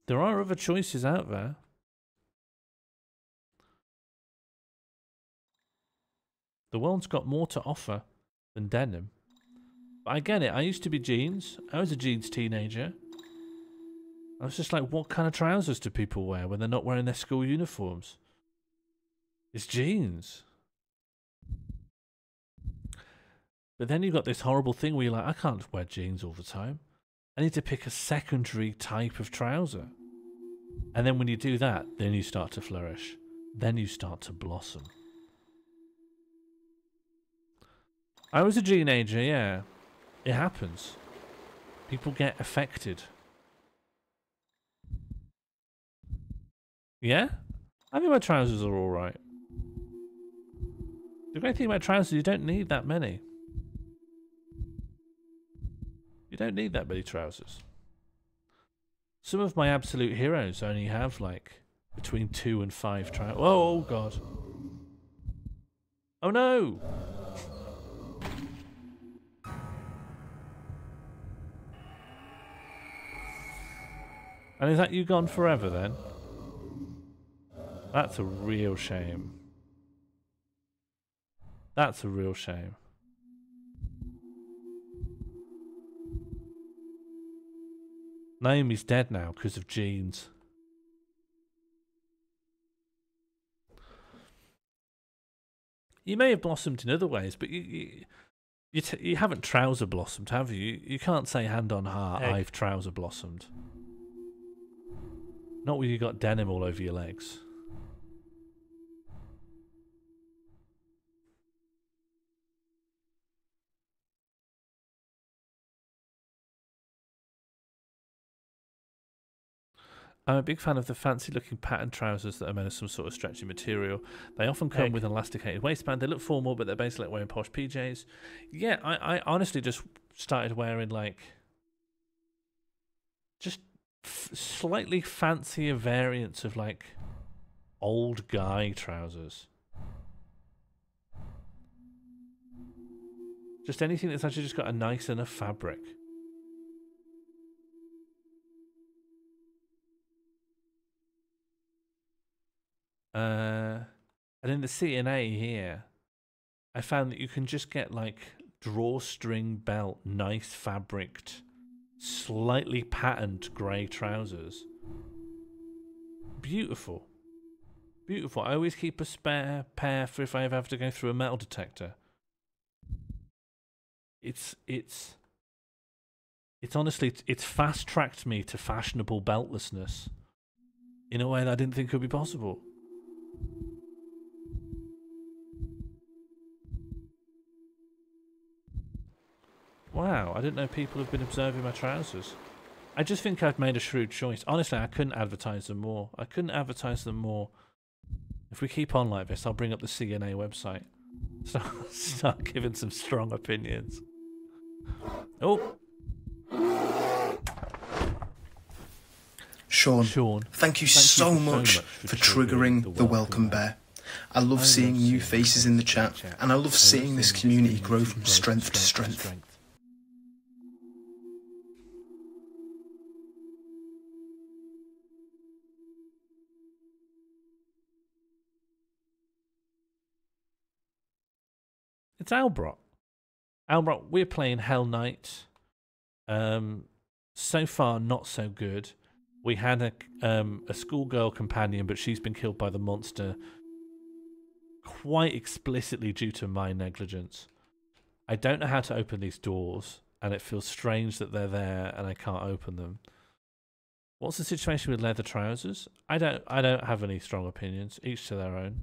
There are other choices out there. The world's got more to offer than denim. But I get it. I used to be jeans. I was a jeans teenager. I was just like, what kind of trousers do people wear when they're not wearing their school uniforms? It's jeans. But then you've got this horrible thing where you're like, I can't wear jeans all the time. I need to pick a secondary type of trouser. And then when you do that, then you start to flourish. Then you start to blossom. I was a teenager, yeah. It happens. People get affected. Yeah? I think my trousers are alright. The great thing about trousers, you don't need that many. You don't need that many trousers. Some of my absolute heroes only have like between 2 and 5 trousers. Oh god. Oh no! And is that you gone forever then? That's a real shame. That's a real shame. Naomi's dead now because of jeans. You may have blossomed in other ways, but you haven't trouser blossomed, have you? You can't say hand on heart, Egg. I've trouser blossomed. Not when you got denim all over your legs. I'm a big fan of the fancy looking pattern trousers that are made of some sort of stretchy material. They often come with an elasticated waistband. They look formal, but they're basically like wearing posh PJs. Yeah, I honestly just started wearing like just slightly fancier variants of like old guy trousers. Just anything that's actually just got a nice enough fabric. And in the C&A here, I found that you can just get like drawstring belt, nice fabriced, slightly patterned grey trousers. Beautiful. Beautiful. I always keep a spare pair for if I ever have to go through a metal detector. it's honestly, it's fast-tracked me to fashionable beltlessness in a way that I didn't think could be possible. Wow, I didn't know people have been observing my trousers. I just think I've made a shrewd choice. Honestly, I couldn't advertise them more. I couldn't advertise them more. If we keep on like this, I'll bring up the CNA website. Start giving some strong opinions. Oh. Sean, thank you so much for triggering the welcome bear. I love seeing new faces in the chat, and I love seeing this community grow from strength to strength. It's Albrock. Albrock, we're playing Hellnight. So far, not so good. We had a schoolgirl companion, but she's been killed by the monster quite explicitly due to my negligence. I don't know how to open these doors, and it feels strange that they're there and I can't open them. What's the situation with leather trousers? I don't have any strong opinions. Each to their own.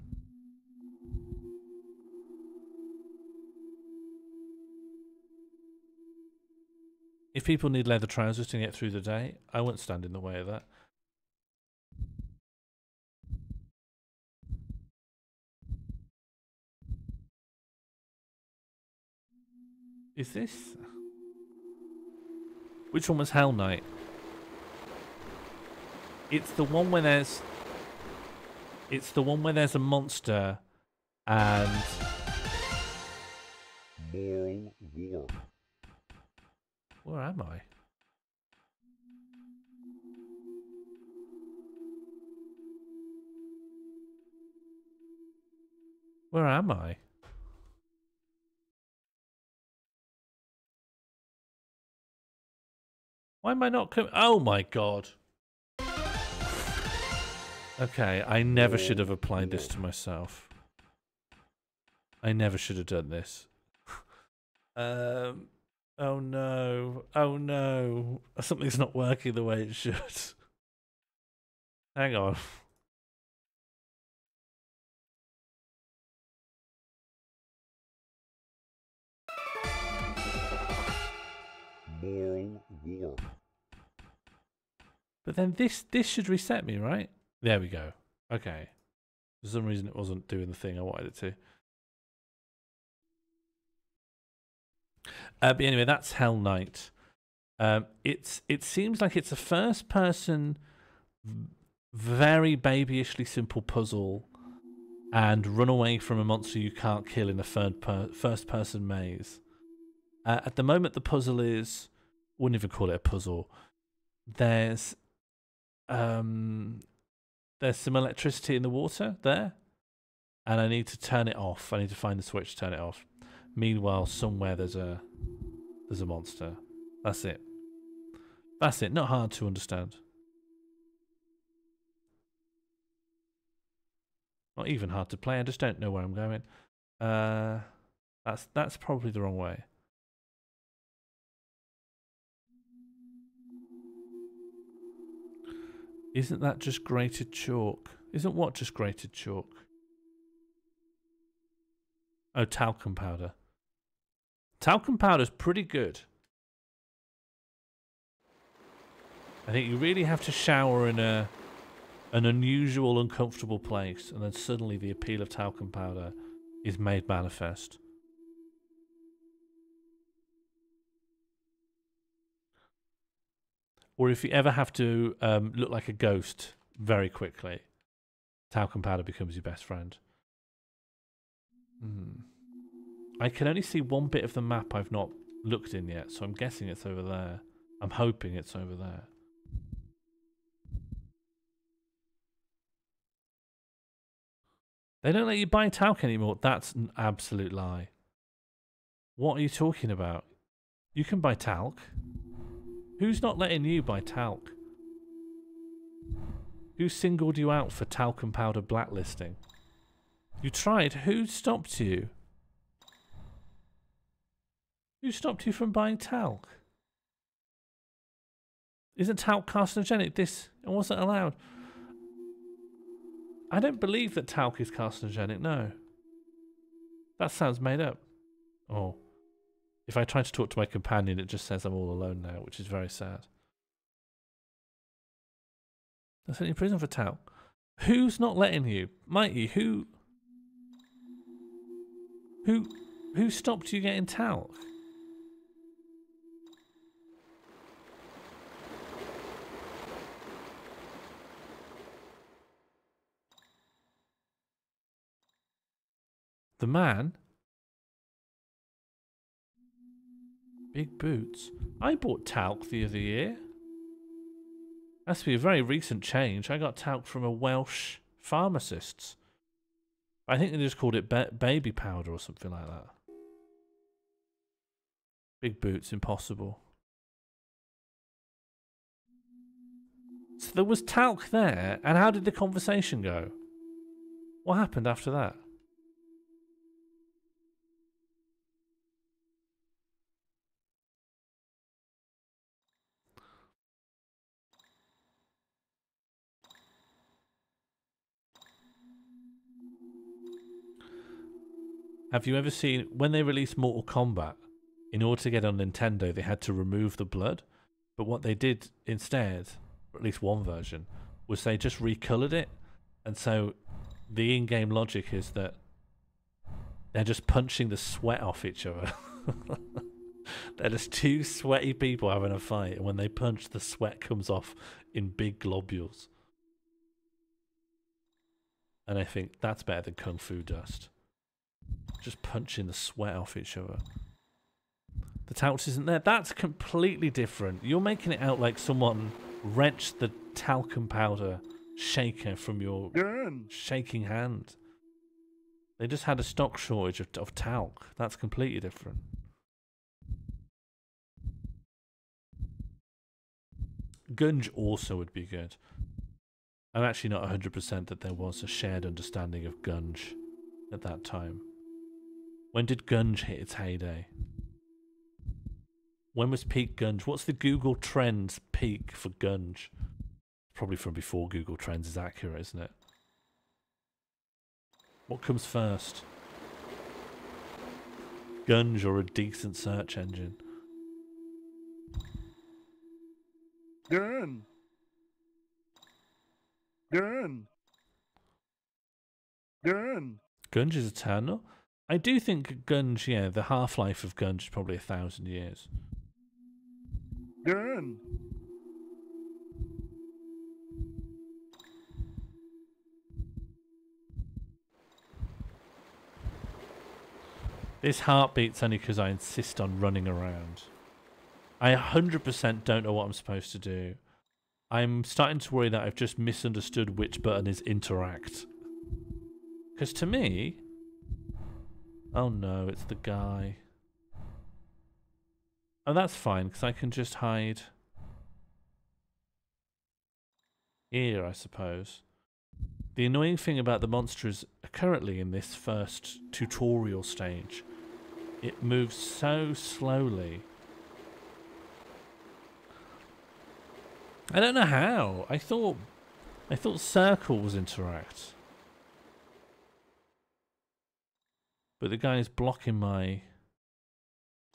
If people need leather trousers to get through the day, I won't stand in the way of that. Is this? Which one was Hellnight? It's the one where there's... It's the one where there's a monster and... Where am I? Where am I? Why am I not coming? Oh my god. Okay, I never should have applied this to myself. I never should have done this. Oh no. Oh no. Something's not working the way it should. Hang on. But then this should reset me, right? There we go. Okay. For some reason it wasn't doing the thing I wanted it to. But anyway, that's Hellnight. It seems like it's a first-person, very babyishly simple puzzle, and run away from a monster you can't kill in a first-person maze. At the moment, the puzzle is... wouldn't even call it a puzzle. There's some electricity in the water there, and I need to turn it off. I need to find the switch to turn it off. Meanwhile, somewhere there's a monster. That's it. That's it. Not hard to understand. Not even hard to play. I just don't know where I'm going. That's probably the wrong way. Isn't that just grated chalk? Isn't what just grated chalk? Oh, talcum powder. Talcum powder's pretty good. I think you really have to shower in an unusual, uncomfortable place, and then suddenly the appeal of talcum powder is made manifest. Or if you ever have to look like a ghost very quickly, talcum powder becomes your best friend. I can only see one bit of the map I've not looked in yet, so I'm guessing it's over there. I'm hoping it's over there. They don't let you buy talc anymore. That's an absolute lie. What are you talking about? You can buy talc. Who's not letting you buy talc? Who singled you out for talcum powder blacklisting? You tried. Who stopped you? Who stopped you from buying talc? Isn't talc carcinogenic? This wasn't allowed. I don't believe that talc is carcinogenic, no. That sounds made up. Oh. If I try to talk to my companion, it just says I'm all alone now, which is very sad. I sent you in prison for talc. Who's not letting you? Mighty, who stopped you getting talc? The man? Big boots. I bought talc the other year. Has to be a very recent change. I got talc from a Welsh pharmacist. I think they just called it baby powder or something like that. Big boots, impossible. So there was talc there, and how did the conversation go? What happened after that? Have you ever seen, when they released Mortal Kombat, in order to get on Nintendo, they had to remove the blood? But what they did instead, or at least one version, was they just recolored it. And so the in-game logic is that they're just punching the sweat off each other. They're just two sweaty people having a fight, and when they punch, the sweat comes off in big globules. And I think that's better than Kung Fu dust. Just punching the sweat off each other. The talc isn't there. That's completely different. You're making it out like someone wrenched the talcum powder shaker from your shaking hand. They just had a stock shortage of talc. That's completely different. Gunge also would be good. I'm actually not 100% that there was a shared understanding of gunge at that time. When did gunge hit its heyday? When was peak gunge? What's the Google Trends peak for gunge? Probably from before Google Trends is accurate, isn't it? What comes first? Gunge or a decent search engine? Gun. Gun. Gun. Gunge is eternal? I do think gunge, yeah, the half-life of gunge is probably 1,000 years. Gun. This heart beats only because I insist on running around. I 100% don't know what I'm supposed to do. I'm starting to worry that I've just misunderstood which button is interact. Because to me... Oh no, it's the guy. Oh, that's fine, because I can just hide here, I suppose. The annoying thing about the monster is currently in this first tutorial stage, it moves so slowly. I don't know how. I thought circles interact. But the guy is blocking my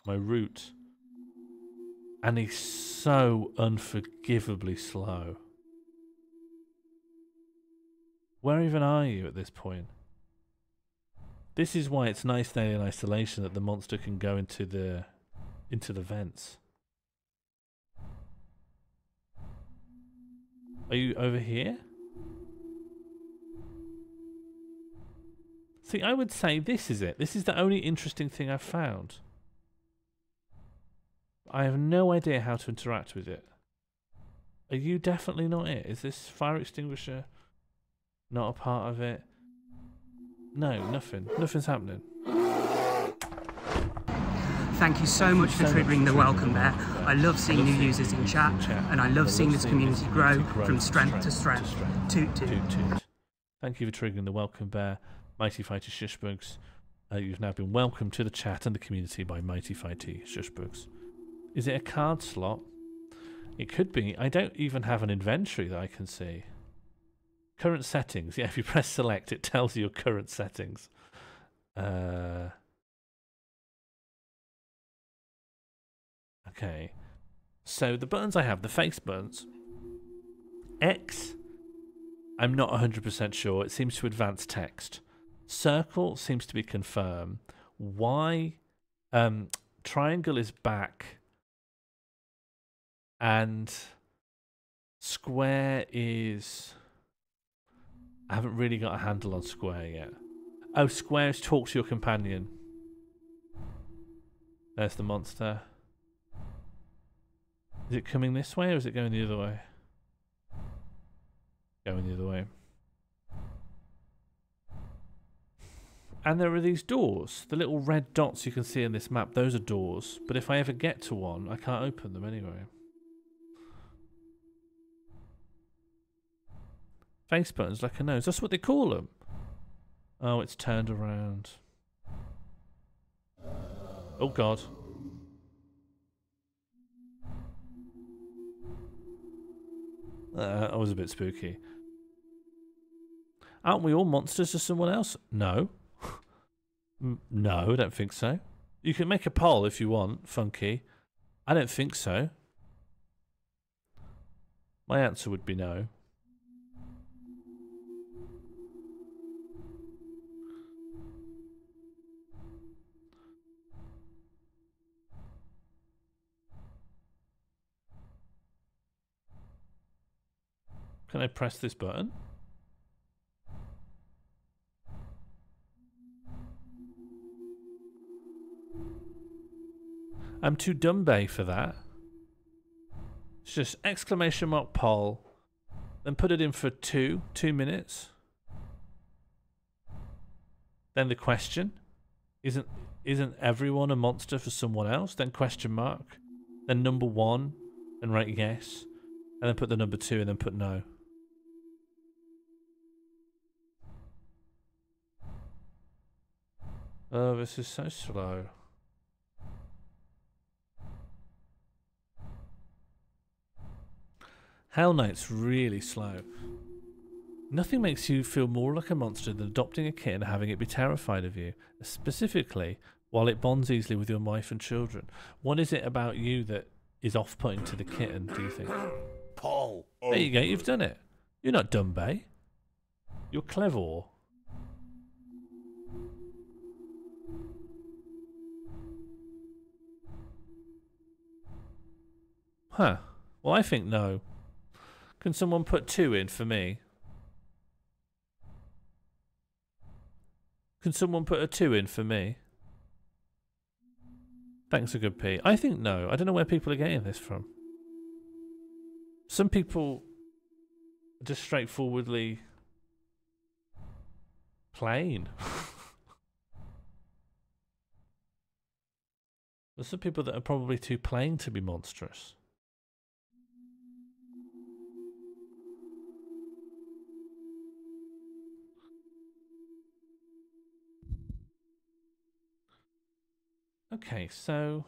route. And he's so unforgivably slow. Where even are you at this point? This is why it's nice staying in isolation, that the monster can go into the vents. Are you over here? See, I would say this is it. This is the only interesting thing I've found. I have no idea how to interact with it. Are you definitely not it? Is this fire extinguisher not a part of it? No, nothing. Nothing's happening. Thank you so much for triggering the welcome there. I love seeing new users in chat, and I love seeing this community grow from strength to strength. Toot toot. Thank you for triggering the welcome bear. Mighty Fighter Shushbugs. You've now been welcomed to the chat and the community by Mighty Fighty Shushbooks. Is it a card slot? It could be. I don't even have an inventory that I can see. Current settings. Yeah, if you press select, it tells you your current settings. Okay. So the buttons I have, the face buttons. X, I'm not 100% sure. It seems to advance text. Circle seems to be confirm. Y, triangle is back. And square is... I haven't really got a handle on square yet. Oh, square is talk to your companion. There's the monster. Is it coming this way or is it going the other way? Going the other way. And there are these doors. The little red dots you can see in this map, those are doors. But if I ever get to one, I can't open them anyway. Face buttons like a nose. That's what they call them. Oh, it's turned around. Oh, God. That was a bit spooky. Aren't we all monsters to someone else? No. No, I don't think so. You can make a poll if you want, Funky. I don't think so. My answer would be no. Can I press this button? I'm too dumb-bay for that. It's just exclamation mark poll. Then put it in for 2 minutes. Then the question. Isn't everyone a monster for someone else? Then question mark. Then number 1. Then write yes. And then put the number 2 and then put no. Oh, this is so slow. Hellnight's really slow. Nothing makes you feel more like a monster than adopting a kitten and having it be terrified of you. Specifically, while it bonds easily with your wife and children. What is it about you that is off-putting to the kitten, do you think? Paul. There you go, you've done it. You're not dumb, bae. You're clever. Huh. Well, I think no. Can someone put 2 in for me? Can someone put a 2 in for me? Thanks a good P. I think no. I don't know where people are getting this from. Some people are just straightforwardly plain. There's some people that are probably too plain to be monstrous. Okay, so...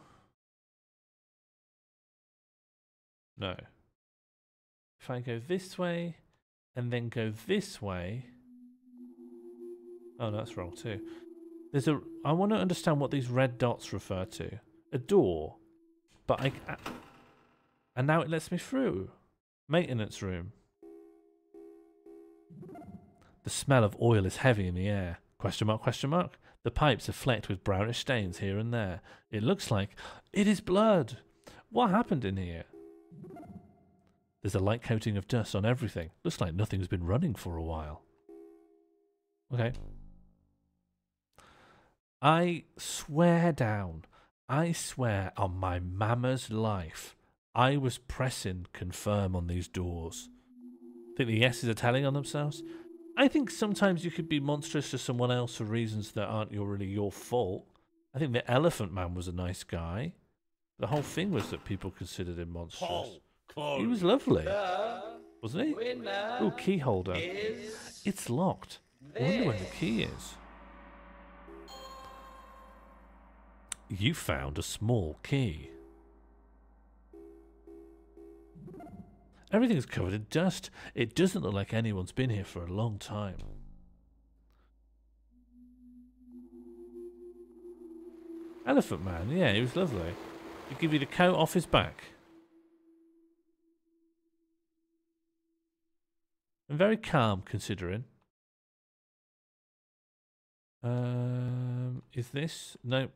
No. If I go this way, and then go this way... Oh, no, that's wrong too. There's a... I want to understand what these red dots refer to. A door. But I... And now it lets me through. Maintenance room. The smell of oil is heavy in the air. Question mark, question mark. The pipes are flecked with brownish stains here and there. It looks like it is blood. What happened in here? There's a light coating of dust on everything. Looks like nothing's been running for a while. Okay. I swear down. I swear on my mama's life. I was pressing confirm on these doors. Think the yeses are telling on themselves? I think sometimes you could be monstrous to someone else for reasons that aren't really your fault. I think the Elephant Man was a nice guy. The whole thing was that people considered him monstrous. He was lovely, wasn't he? Oh, key holder. It's locked. I wonder where the key is. You found a small key. Everything's covered in dust. It doesn't look like anyone's been here for a long time. Elephant Man, yeah, he was lovely. He'd give you the coat off his back. And very calm, considering. Is this? No.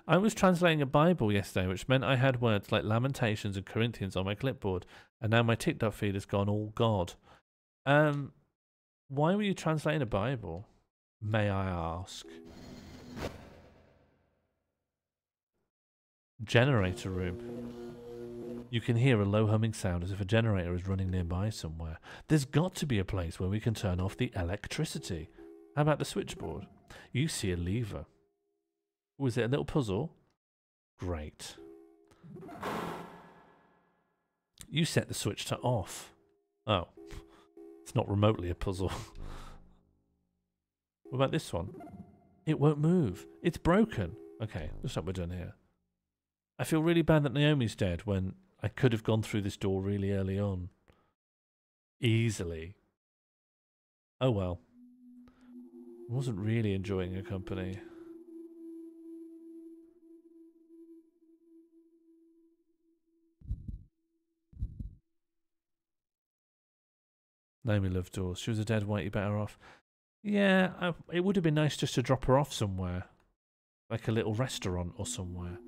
I was translating a Bible yesterday, which meant I had words like Lamentations and Corinthians on my clipboard, and now my TikTok feed has gone all God. Why were you translating a Bible? May I ask? Generator room. You can hear a low humming sound as if a generator is running nearby somewhere. There's got to be a place where we can turn off the electricity. How about the switchboard? You see a lever. Was it a little puzzle? Great. You set the switch to off. Oh. It's not remotely a puzzle. What about this one? It won't move. It's broken. Okay, looks like we're done here. I feel really bad that Naomi's dead when I could have gone through this door really early on. Easily. Oh well. I wasn't really enjoying her company. Naomi loved doors. She was a dead weight, you better off. Yeah, it would have been nice just to drop her off somewhere. Like a little restaurant or somewhere.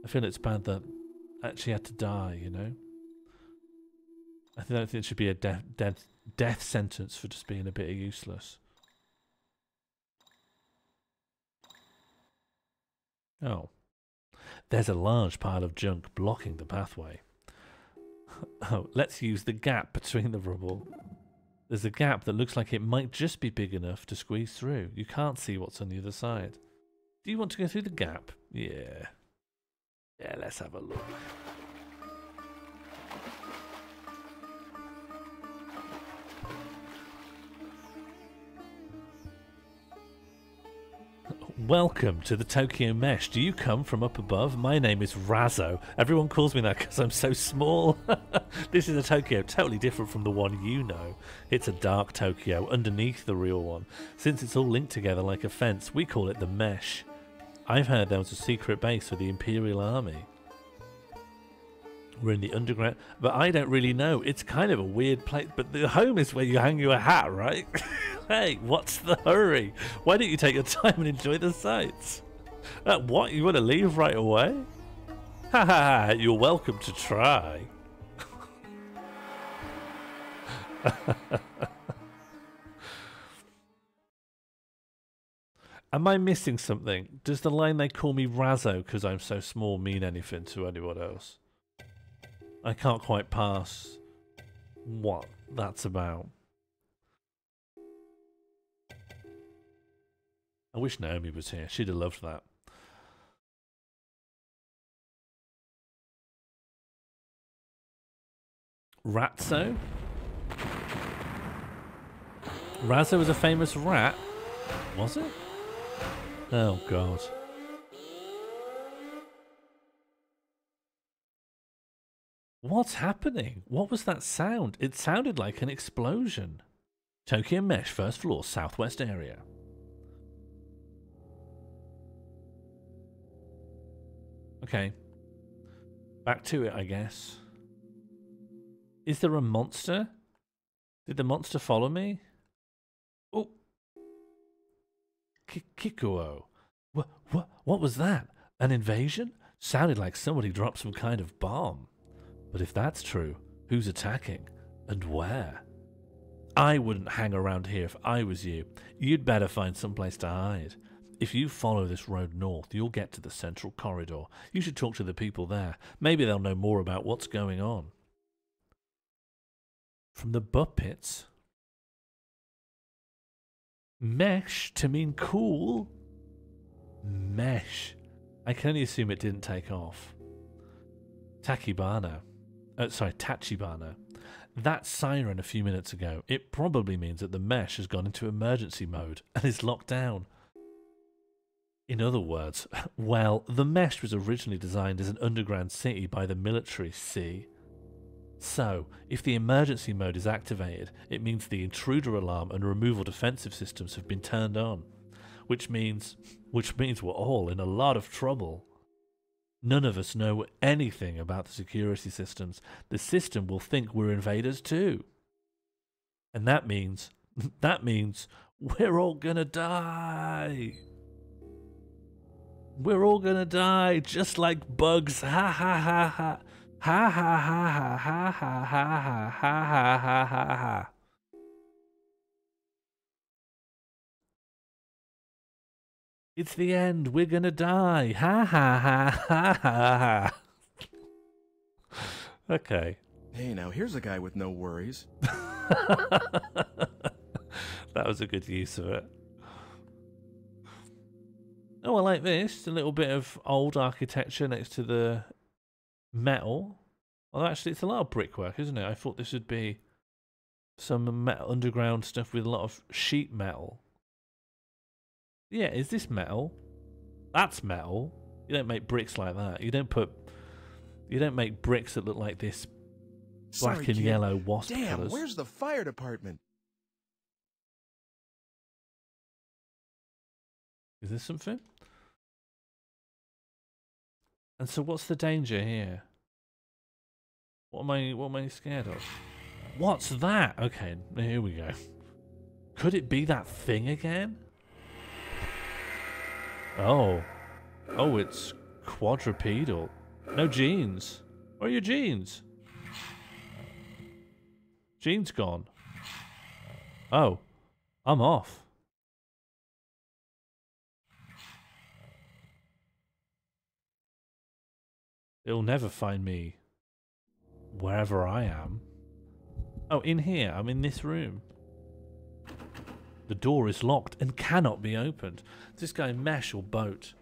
I feel it's bad that she had to die, you know? I don't think it should be a death sentence for just being a bit useless. Oh. There's a large pile of junk blocking the pathway. Oh, let's use the gap between the rubble. There's a gap that looks like it might just be big enough to squeeze through. You can't see what's on the other side. Do you want to go through the gap? Yeah. Yeah, let's have a look. Welcome to the Tokyo Mesh. Do you come from up above? My name is Razzo. Everyone calls me that because I'm so small. This is a Tokyo totally different from the one you know. It's a dark Tokyo underneath the real one. Since it's all linked together like a fence, we call it the Mesh. I've heard there was a secret base for the Imperial Army. We're in the underground, but I don't really know. It's kind of a weird place, but the home is where you hang your hat, right? Hey, what's the hurry? Why don't you take your time and enjoy the sights? What? You want to leave right away? Ha ha ha, you're welcome to try. Am I missing something? Does the line they call me Razzo because I'm so small mean anything to anyone else? I can't quite pass what that's about. I wish Naomi was here. She'd have loved that. Ratso? Razzo was a famous rat? Was it? Oh, God. What's happening? What was that sound? It sounded like an explosion. Tokyo Mesh, first floor, southwest area. Okay. Back to it, I guess. Is there a monster? Did the monster follow me? Oh. Kikuo. What was that? An invasion? Sounded like somebody dropped some kind of bomb. But if that's true, who's attacking? And where? I wouldn't hang around here if I was you. You'd better find someplace to hide. If you follow this road north, you'll get to the central corridor. You should talk to the people there. Maybe they'll know more about what's going on. From the butt pits? Mesh to mean cool? Mesh. I can only assume it didn't take off. Tachibana. Tachibana. that siren a few minutes ago, it probably means that the mesh has gone into emergency mode and is locked down. In other words, well, the mesh was originally designed as an underground city by the military, see? So, if the emergency mode is activated, it means the intruder alarm and removal defensive systems have been turned on, which means we're all in a lot of trouble. None of us know anything about the security systems. The system will think we're invaders too. And that means we're all gonna die. We're all gonna die just like bugs. Ha ha ha ha. Ha ha ha ha ha ha ha ha ha ha ha ha. It's the end. We're gonna die. Ha ha ha ha ha ha. Okay. Hey, now here's a guy with no worries. That was a good use of it. Oh, I like this. A little bit of old architecture next to the metal. Well, actually, it's a lot of brickwork, isn't it? I thought this would be some metal underground stuff with a lot of sheet metal. Yeah, is this metal? That's metal. You don't make bricks like that. You don't make bricks that look like this black Sorry, and kid. yellow wasp Damn, colours. where's the fire department? Is this something? And so what's the danger here? What am I scared of? What's that? Okay, here we go. Could it be that thing again? Oh. Oh, it's quadrupedal. No jeans. Where are your jeans? Jeans gone. Oh. I'm off. It'll never find me wherever I am. Oh, in here. I'm in this room. The door is locked and cannot be opened. Is this guy mesh or boat?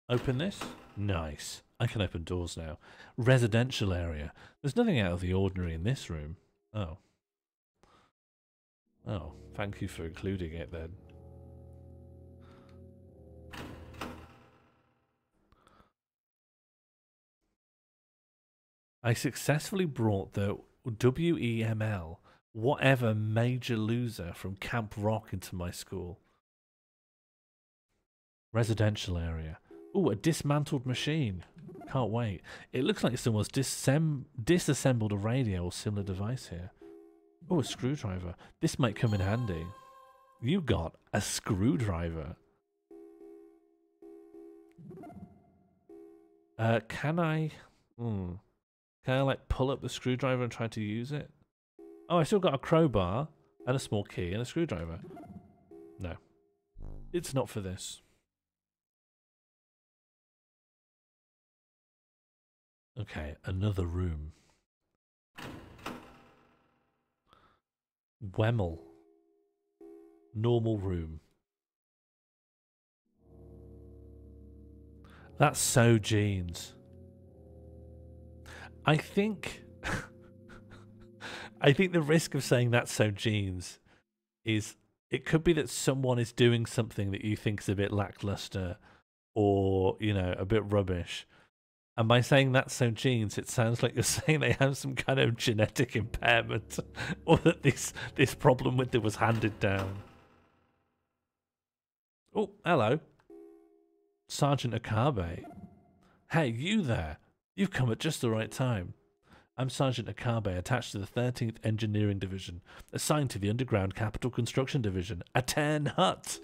Open this? Nice. I can open doors now. Residential area. There's nothing out of the ordinary in this room. Oh. Oh, thank you for including it then. I successfully brought the WEML, whatever major loser from Camp Rock into my school. Residential area. Ooh, a dismantled machine. Can't wait. It looks like someone's disassembled a radio or similar device here. Oh, a screwdriver. This might come in handy. You got a screwdriver. Can I like pull up the screwdriver and try to use it? Oh, I still got a crowbar and a small key and a screwdriver. No. It's not for this. Okay, another room. Wemmel. Normal room. That's so jeans. I think I think the risk of saying that's so jeans is it could be that someone is doing something that you think is a bit lackluster or, you know, a bit rubbish. And by saying that's so jeans, it sounds like you're saying they have some kind of genetic impairment or that this problem with them was handed down. Oh, hello. Sergeant Akabe. Hey, you there. You've come at just the right time. I'm Sergeant Akabe, attached to the 13th Engineering Division, assigned to the Underground Capital Construction Division, a 10 hut.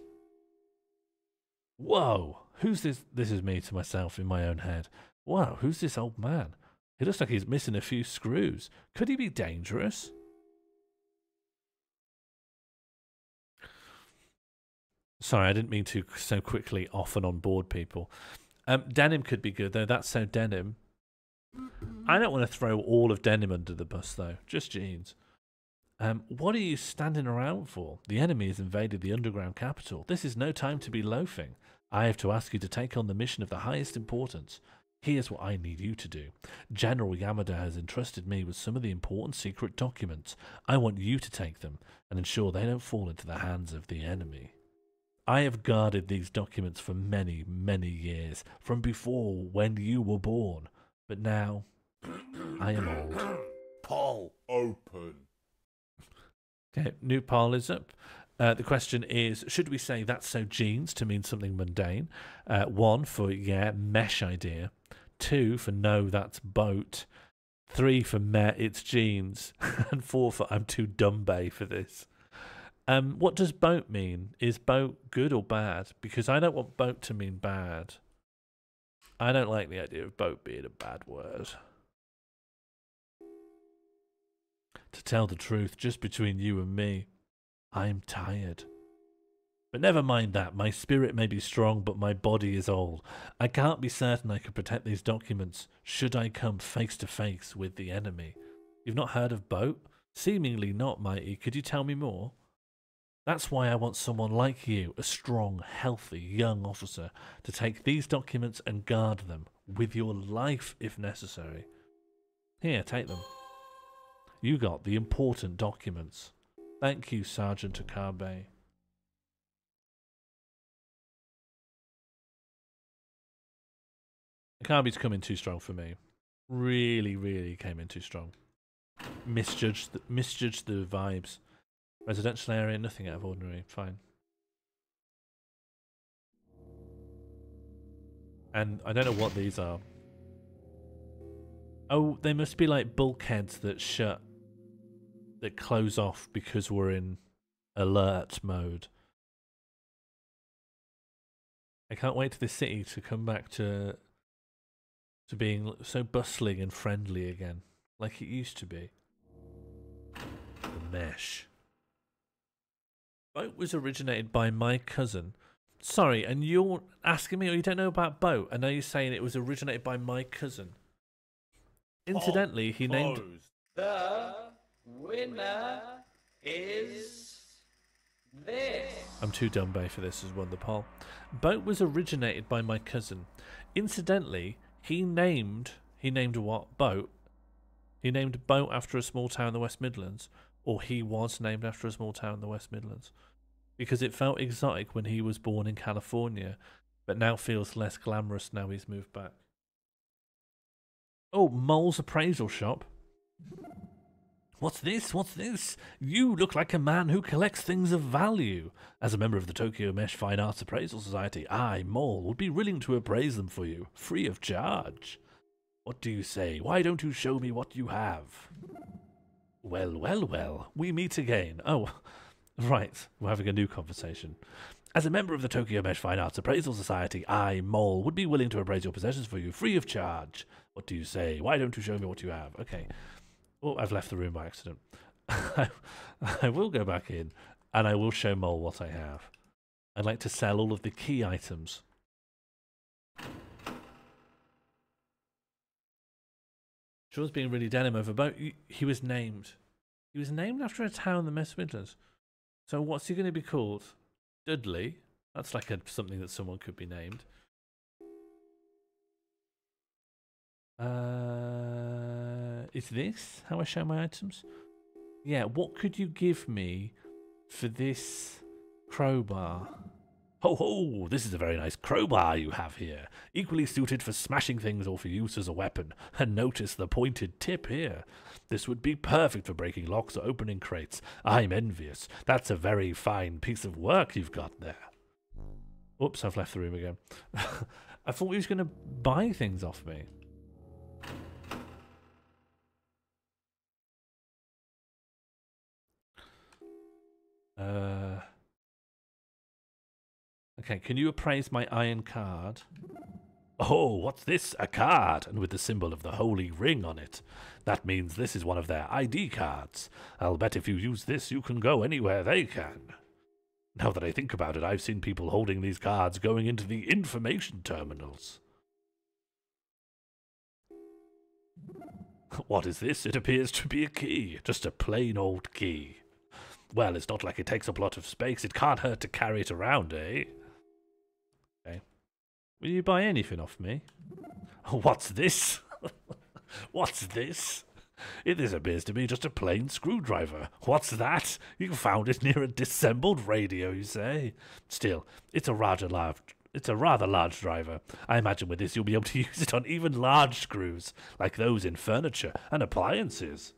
Whoa, who's this? This is me to myself in my own head. Wow, who's this old man? He looks like he's missing a few screws. Could he be dangerous? Sorry, I didn't mean to so quickly off and on board people. Denim could be good, though. That's so denim. I don't want to throw all of denim under the bus, though. Just jeans. What are you standing around for? The enemy has invaded the underground capital. This is no time to be loafing. I have to ask you to take on the mission of the highest importance. Here's what I need you to do. General Yamada has entrusted me with some of the important secret documents. I want you to take them and ensure they don't fall into the hands of the enemy. I have guarded these documents for many, many years, from before when you were born. But now, I am old. Poll open. Okay, new poll is up. The question is, should we say that's so jeans to mean something mundane? 1 for yeah, mesh idea. 2 for no, that's boat. 3 for meh, it's jeans. And 4 for I'm too dumb bay for this. What does boat mean? Is boat good or bad? Because I don't want boat to mean bad. I don't like the idea of boat being a bad word. To tell the truth, just between you and me, I'm tired. But never mind that. My spirit may be strong, but my body is old. I can't be certain I could protect these documents should I come face to face with the enemy. You've not heard of boat? Seemingly not, Mighty. Could you tell me more? That's why I want someone like you, a strong, healthy, young officer, to take these documents and guard them, with your life if necessary. Here, take them. You got the important documents. Thank you, Sergeant Akabe. Akabe's come in too strong for me. Really, really came in too strong. Misjudged the vibes. Residential area, nothing out of ordinary. Fine. And I don't know what these are. Oh, they must be like bulkheads that shut, that close off because we're in alert mode. I can't wait for this city to come back to being so bustling and friendly again, like it used to be. The mesh. Boat was originated by my cousin. Sorry, and you're asking me, or you don't know about boat? I know you're saying it was originated by my cousin. Incidentally, he named... The winner is this. I'm too dumb bay for this, has won the poll. Boat was originated by my cousin. Incidentally, he named what? Boat? He named Boat after a small town in the West Midlands. Or he was named after a small town in the West Midlands. Because it felt exotic when he was born in California, but now feels less glamorous now he's moved back. Oh, Mole's appraisal shop. What's this? What's this? You look like a man who collects things of value. As a member of the Tokyo Mesh Fine Arts Appraisal Society, I, Mole, would be willing to appraise them for you, free of charge. What do you say? Why don't you show me what you have? Well, well, well, we meet again. Oh, right, we're having a new conversation. As a member of the Tokyo Mesh Fine Arts Appraisal Society, I, Mole, would be willing to appraise your possessions for you, free of charge. What do you say? Why don't you show me what you have? Okay. Oh, I've left the room by accident. I will go back in, and I will show Mole what I have. I'd like to sell all of the key items. Sean's being really denim over boat. He was named. He was named after a town in the West Midlands. So what's he going to be called? Dudley? That's like something that someone could be named. Is this how I show my items? Yeah, what could you give me for this crowbar? Ho ho, this is a very nice crowbar you have here. Equally suited for smashing things or for use as a weapon. And notice the pointed tip here. This would be perfect for breaking locks or opening crates. I'm envious. That's a very fine piece of work you've got there. Oops, I've left the room again. I thought he was going to buy things off me. Okay, can you appraise my iron card? Oh, what's this? A card, and with the symbol of the Holy Ring on it. That means this is one of their ID cards. I'll bet if you use this, you can go anywhere they can. Now that I think about it, I've seen people holding these cards going into the information terminals. What is this? It appears to be a key. Just a plain old key. Well, it's not like it takes up a lot of space. It can't hurt to carry it around, eh? Okay. Will you buy anything off me? What's this? What's this? This appears to be just a plain screwdriver. What's that? You found it near a disassembled radio, you say? Still, it's a rather large driver. I imagine with this you'll be able to use it on even large screws, like those in furniture and appliances.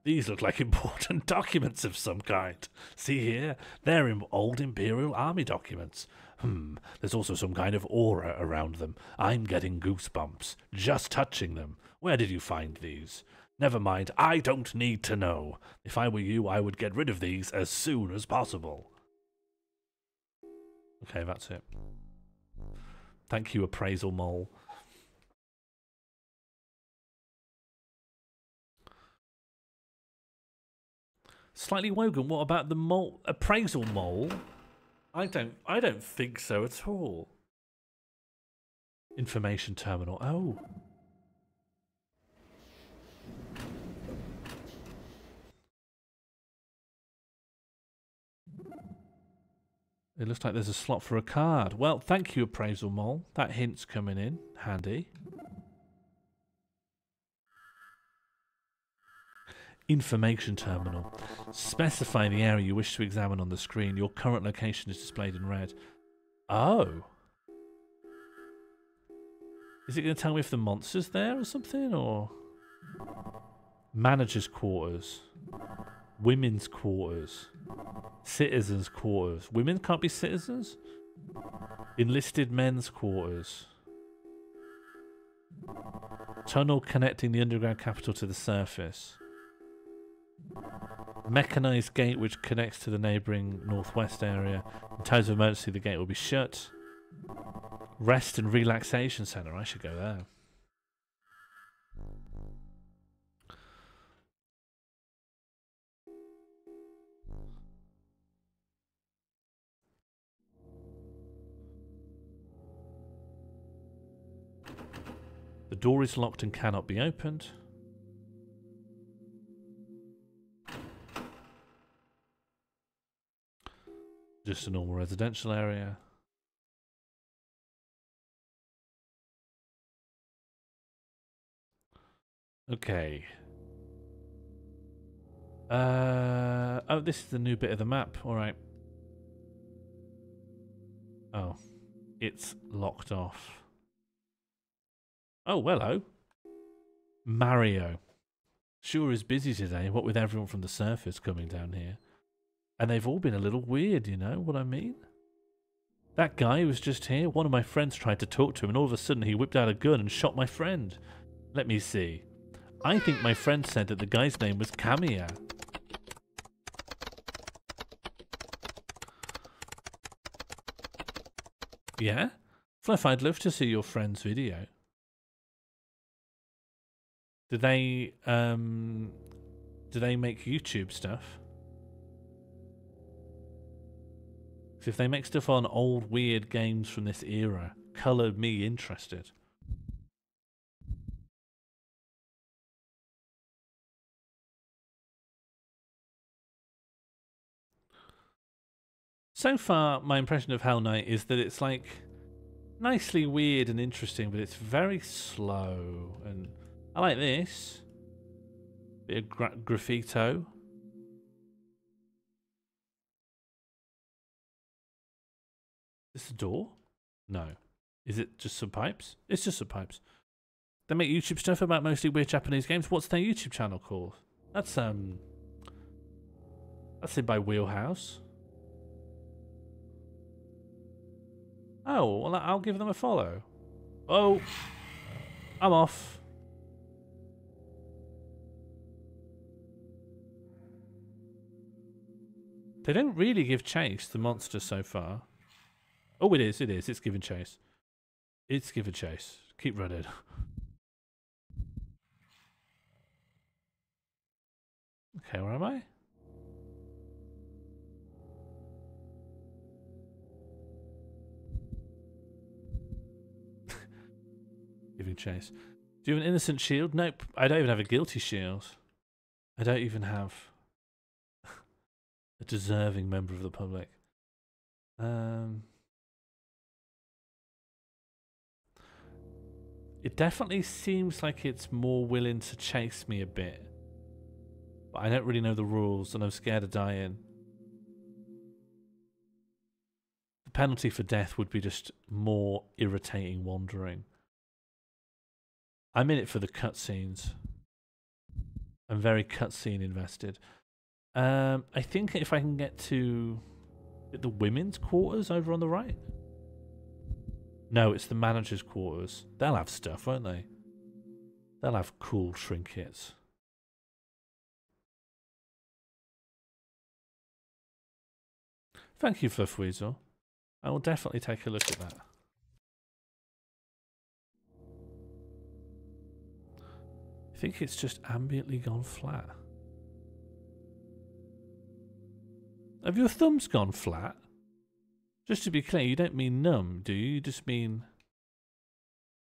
These look like important documents of some kind. See here? They're old Imperial Army documents. There's also some kind of aura around them. I'm getting goosebumps, just touching them. Where did you find these? Never mind, I don't need to know. If I were you, I would get rid of these as soon as possible. Okay, that's it. Thank you, Appraisal Mole. Slightly Wogan, what about the mole? Appraisal Mole? I don't think so at all. Information terminal. Oh. It looks like there's a slot for a card. Well, thank you, Appraisal Mole. That hint's coming in handy. Information terminal. Specify the area you wish to examine on the screen. Your current location is displayed in red. Oh. Is it going to tell me if the monster's there or something? Or manager's quarters. Women's quarters. Citizens' quarters. Women can't be citizens? Enlisted men's quarters. Tunnel connecting the underground capital to the surface. Mechanized gate which connects to the neighbouring northwest area. In times of emergency, the gate will be shut. Rest and relaxation centre. I should go there. The door is locked and cannot be opened. Just a normal residential area. Okay. Oh, this is the new bit of the map. All right. Oh, it's locked off. Oh, hello. Mario. Sure is busy today, what with everyone from the surface coming down here. And they've all been a little weird, you know what I mean? That guy who was just here, one of my friends tried to talk to him and all of a sudden he whipped out a gun and shot my friend. Let me see. I think my friend said that the guy's name was Kamiya. Yeah? Fluff, I'd love to see your friend's video. Do they make YouTube stuff? Because if they make stuff on old weird games from this era, colour me interested. So far, my impression of Hellnight is that it's like nicely weird and interesting, but it's very slow. And I like this. Bit of graffito. Is this a door? No. Is it just some pipes? It's just some pipes. They make YouTube stuff about mostly weird Japanese games. What's their YouTube channel called? That's in by Wheelhouse. Oh, well, I'll give them a follow. Oh, I'm off. They don't really give chase, the monster, so far. Oh, it is. It's giving chase. It's giving chase. Keep running. Okay, where am I? giving chase. Do you have an innocent shield? Nope. I don't even have a guilty shield. I don't even have a deserving member of the public. It definitely seems like it's more willing to chase me a bit. But I don't really know the rules and I'm scared of dying. The penalty for death would be just more irritating wandering. I'm in it for the cutscenes. I'm very cutscene invested. I think if I can get to the women's quarters over on the right. No, it's the manager's quarters. They'll have stuff, won't they? They'll have cool trinkets. Thank you, Fluffweasel. I will definitely take a look at that. I think it's just ambiently gone flat. Have your thumbs gone flat? Just to be clear, you don't mean numb, do you? You just mean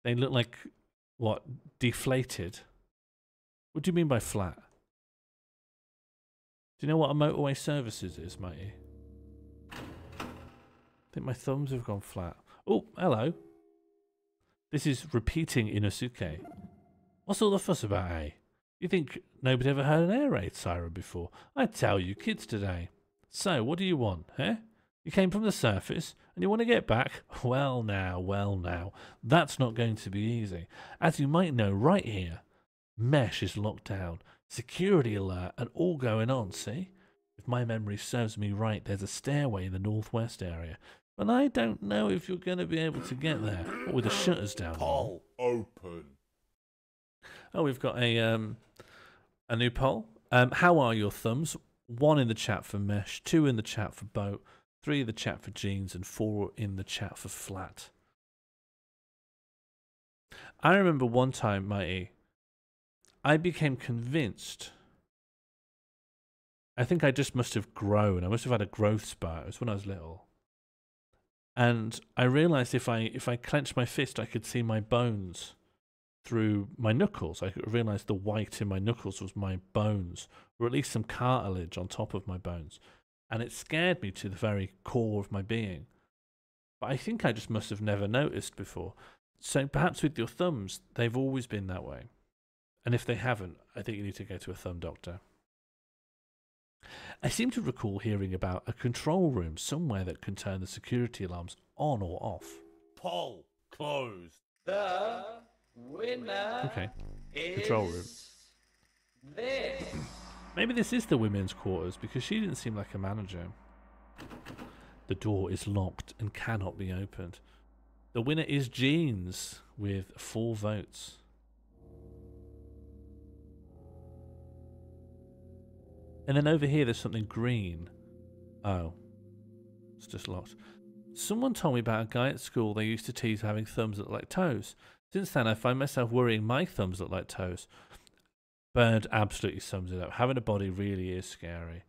they look like, what, deflated? What do you mean by flat? Do you know what a motorway services is, matey? I think my thumbs have gone flat. Oh, hello. This is repeating Inosuke. What's all the fuss about, eh? You think nobody ever heard an air raid siren before? I tell you, kids today. So, what do you want, eh? You came from the surface, and you want to get back? Well now, that's not going to be easy. As you might know, right here, Mesh is locked down, security alert, and all going on, see? If my memory serves me right, there's a stairway in the northwest area, but I don't know if you're going to be able to get there, what with the shutters down. Poll open. Oh, we've got a new poll. How are your thumbs? 1 in the chat for Mesh, 2 in the chat for Boat, 3 in the chat for Jeans, and 4 in the chat for Flat. I remember one time, Mighty, I became convinced. I think I just must have grown. I must have had a growth spurt. It was when I was little. And I realised if I clenched my fist, I could see my bones through my knuckles. I realised the white in my knuckles was my bones, or at least some cartilage on top of my bones. And it scared me to the very core of my being. But I think I just must have never noticed before. So perhaps with your thumbs, they've always been that way. And if they haven't, I think you need to go to a thumb doctor. I seem to recall hearing about a control room somewhere that can turn the security alarms on or off. Poll closed. The winner Okay, is control room. this. Maybe this is the women's quarters because she didn't seem like a manager. The door is locked and cannot be opened. The winner is Jeans with 4 votes. And then over here there's something green. Oh, it's just locked. Someone told me about a guy at school they used to tease having thumbs that look like toes. Since then I find myself worrying my thumbs look like toes. Bird absolutely sums it up. Having a body really is scary.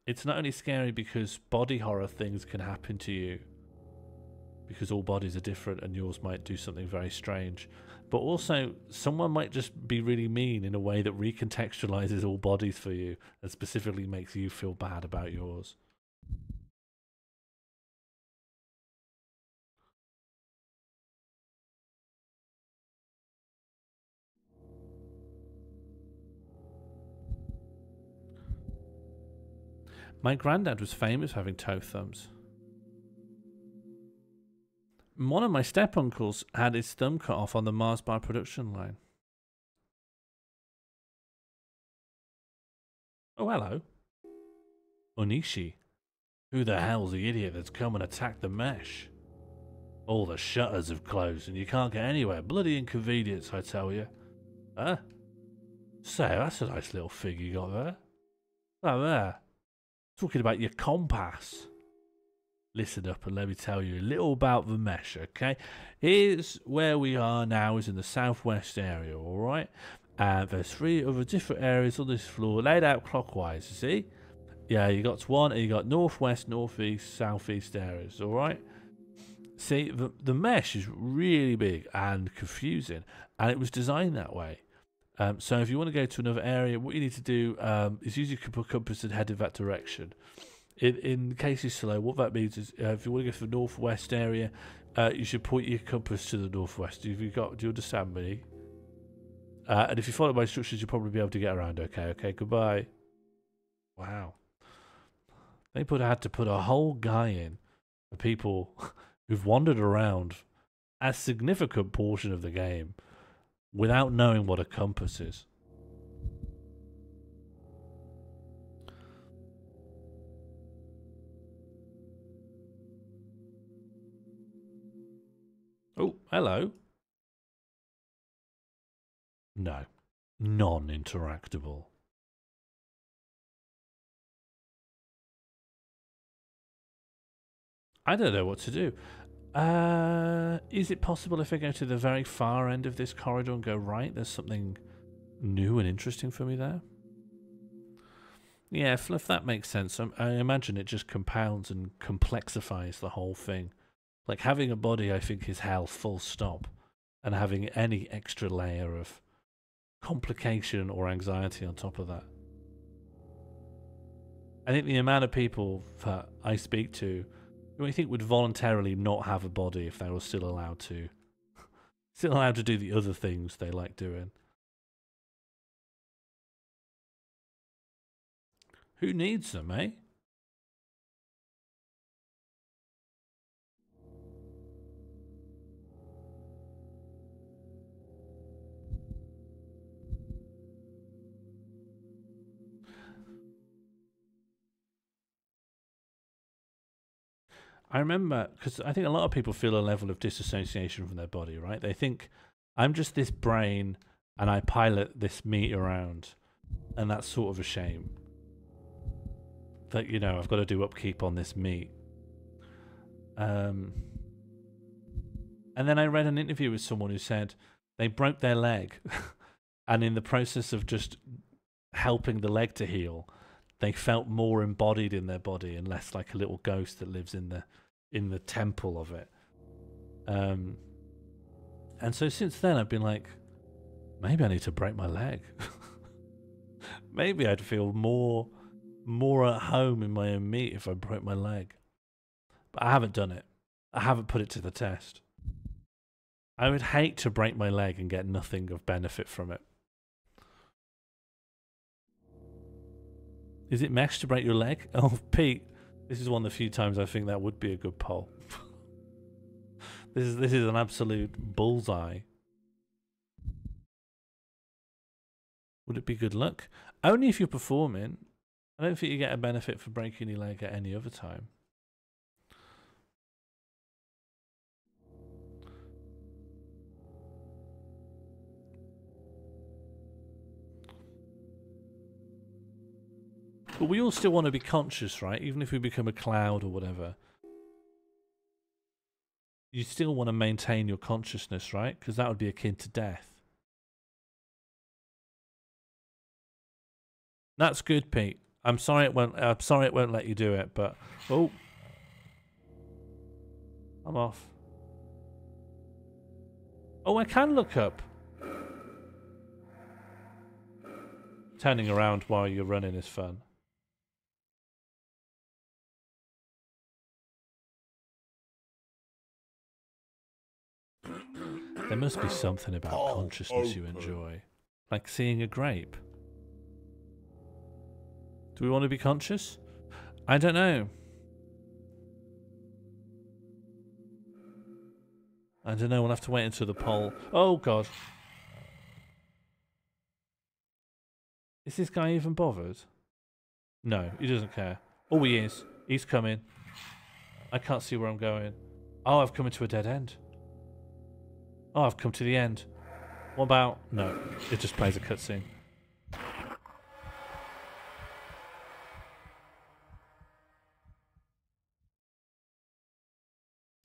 It's not only scary because body horror things can happen to you, because all bodies are different and yours might do something very strange, but also someone might just be really mean in a way that recontextualizes all bodies for you and specifically makes you feel bad about yours. My granddad was famous for having toe thumbs. One of my step-uncles had his thumb cut off on the Mars Bar production line. Oh, hello. Onishi. Who the hell's the idiot that's come and attacked the mesh? All the shutters have closed and you can't get anywhere. Bloody inconvenience, I tell you. Huh? Say, that's a nice little fig you got there. Oh, there. Talking about your compass. Listen up and let me tell you a little about the mesh, okay? Here's where we are now, is in the southwest area, alright? And there's 3 other different areas on this floor laid out clockwise, you see? Yeah, you got 1 and you got northwest, northeast, southeast areas, alright? See, the mesh is really big and confusing, and it was designed that way. So if you want to go to another area, what you need to do is use your compass and head in that direction. In case you're slow, what that means is if you want to go to the northwest area, you should point your compass to the northwest. Do you understand me? And if you follow my instructions, you'll probably be able to get around. Okay, goodbye. Wow. They had to put a whole guy in for people who've wandered around a significant portion of the game without knowing what a compass is. Oh, hello. No. Non-interactable. I don't know what to do. Is it possible if I go to the very far end of this corridor and go right, there's something new and interesting for me there? Yeah, if that makes sense. I imagine it just compounds and complexifies the whole thing. Like, having a body, I think, is hell, full stop. And having any extra layer of complication or anxiety on top of that. I think the amount of people that I speak to who I think would voluntarily not have a body if they were still allowed to do the other things they like doing. Who needs them, eh? I remember, because I think a lot of people feel a level of disassociation from their body, right? They think, I'm just this brain and I pilot this meat around, and that's sort of a shame. That, you know, I've got to do upkeep on this meat. And then I read an interview with someone who said they broke their leg, and in the process of just helping the leg to heal, they felt more embodied in their body and less like a little ghost that lives in the temple of it. And so since then I've been like, maybe I need to break my leg. Maybe I'd feel more at home in my own meat if I broke my leg. But I haven't done it. I haven't put it to the test. I would hate to break my leg and get nothing of benefit from it. Is it mesh to break your leg? Oh, Pete, this is one of the few times I think that would be a good poll. This is an absolute bullseye. Would it be good luck? Only if you're performing. I don't think you get a benefit for breaking your leg at any other time. But we all still want to be conscious, right? Even if we become a cloud or whatever. You still want to maintain your consciousness, right? Because that would be akin to death. That's good, Pete. I'm sorry it won't let you do it, but oh. I'm off. Oh, I can look up. Turning around while you're running is fun. There must be something about consciousness you enjoy. Like seeing a grape. Do we want to be conscious? I don't know. I don't know, we'll have to wait until the poll. Oh, God. Is this guy even bothered? No, he doesn't care. Oh, he is. He's coming. I can't see where I'm going. Oh, I've come into a dead end. Oh, I've come to the end. What about... No, it just plays a cutscene.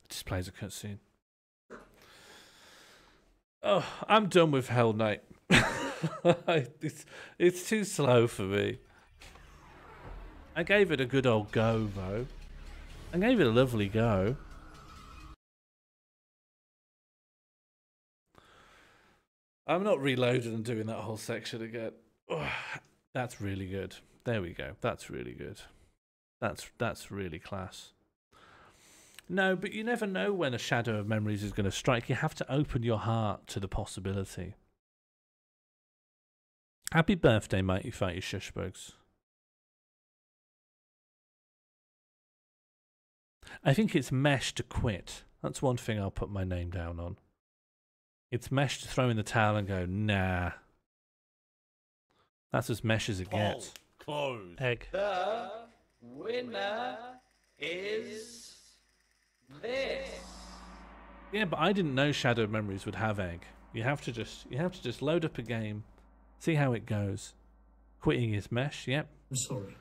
It just plays a cutscene. Oh, I'm done with Hellnight. It's too slow for me. I gave it a good old go, though. I gave it a lovely go. I'm not reloading and doing that whole section again. Oh, that's really good. There we go. That's really good. That's really class. No, but you never know when a shadow of memories is going to strike. You have to open your heart to the possibility. Happy birthday, Mighty Fighty Shushbugs. I think it's mesh to quit. That's one thing I'll put my name down on. It's mesh to throw in the towel and go, nah. That's as mesh as it gets. Closed. Egg. The winner is this. Yeah, but I didn't know Shadow of Memories would have egg. You have to just load up a game, see how it goes. Quitting is mesh, yep. I'm sorry.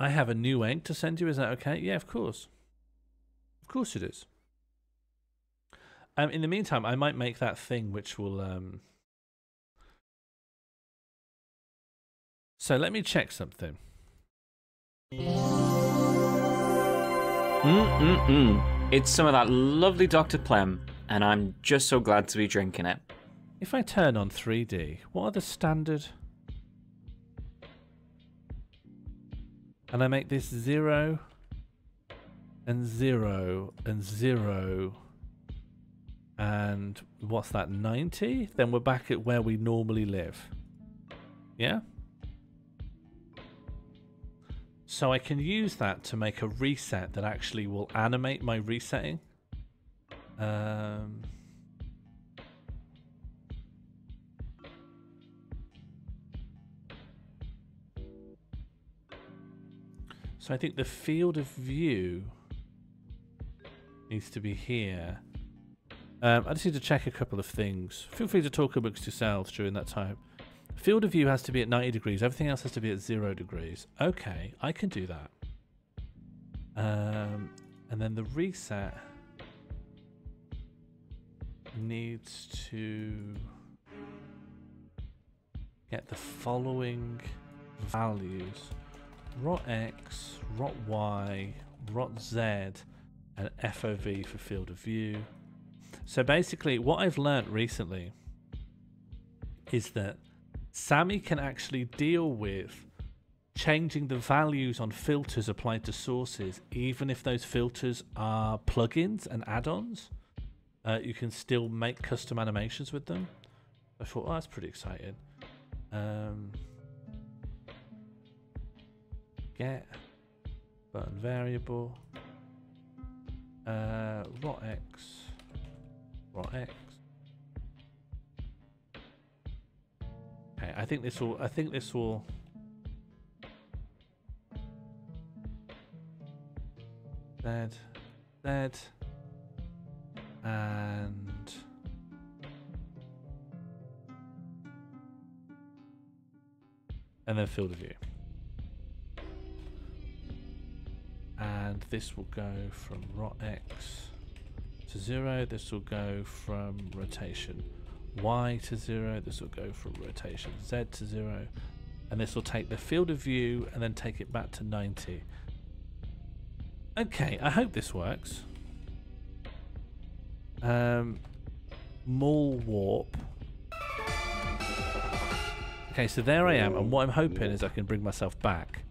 I have a new egg to send you, is that okay? Yeah, of course. Of course it is. In the meantime, I might make that thing which will... So let me check something. It's some of that lovely Dr. Plem, and I'm just so glad to be drinking it. If I turn on 3D, what are the standard... And I make this 0 and 0 and 0 and what's that, 90? Then we're back at where we normally live. Yeah? So I can use that to make a reset that actually will animate my resetting. So I think the field of view needs to be here. I just need to check a couple of things. Feel free to talk amongst yourselves during that time. Field of view has to be at 90 degrees. Everything else has to be at 0 degrees. Okay, I can do that. And then the reset needs to get the following values. Rot X, Rot Y, Rot Z, and FOV for field of view. So basically, what I've learnt recently is that Sammy can actually deal with changing the values on filters applied to sources, even if those filters are plugins and add-ons. You can still make custom animations with them. I thought, oh, that's pretty exciting. Get button variable rot X. Okay, I think this will Z and then field of view. And this will go from rot X to 0. This will go from rotation Y to 0. This will go from rotation Z to 0. And this will take the field of view and then take it back to 90. Okay, I hope this works. Mall warp. Okay, so there I am, and what I'm hoping is I can bring myself back.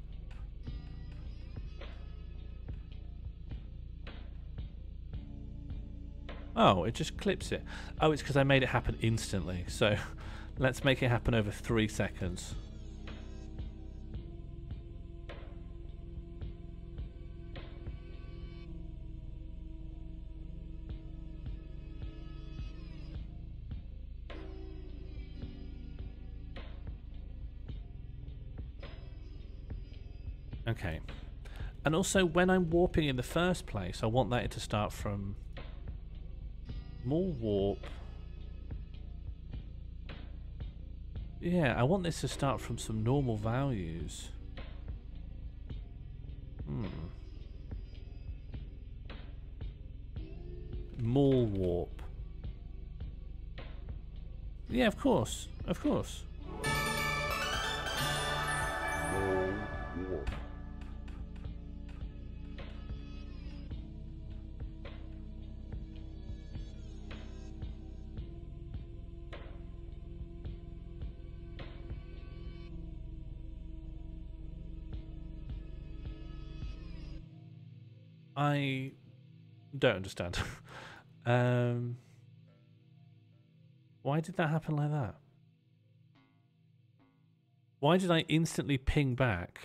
Oh, it just clips it. Oh, it's because I made it happen instantly. So let's make it happen over 3 seconds. Okay. And also, when I'm warping in the first place, I want that to start from more warp. Yeah, I want this to start from some normal values. More warp. Yeah, of course. Of course. I don't understand. Why did that happen like that? Why did I instantly ping back?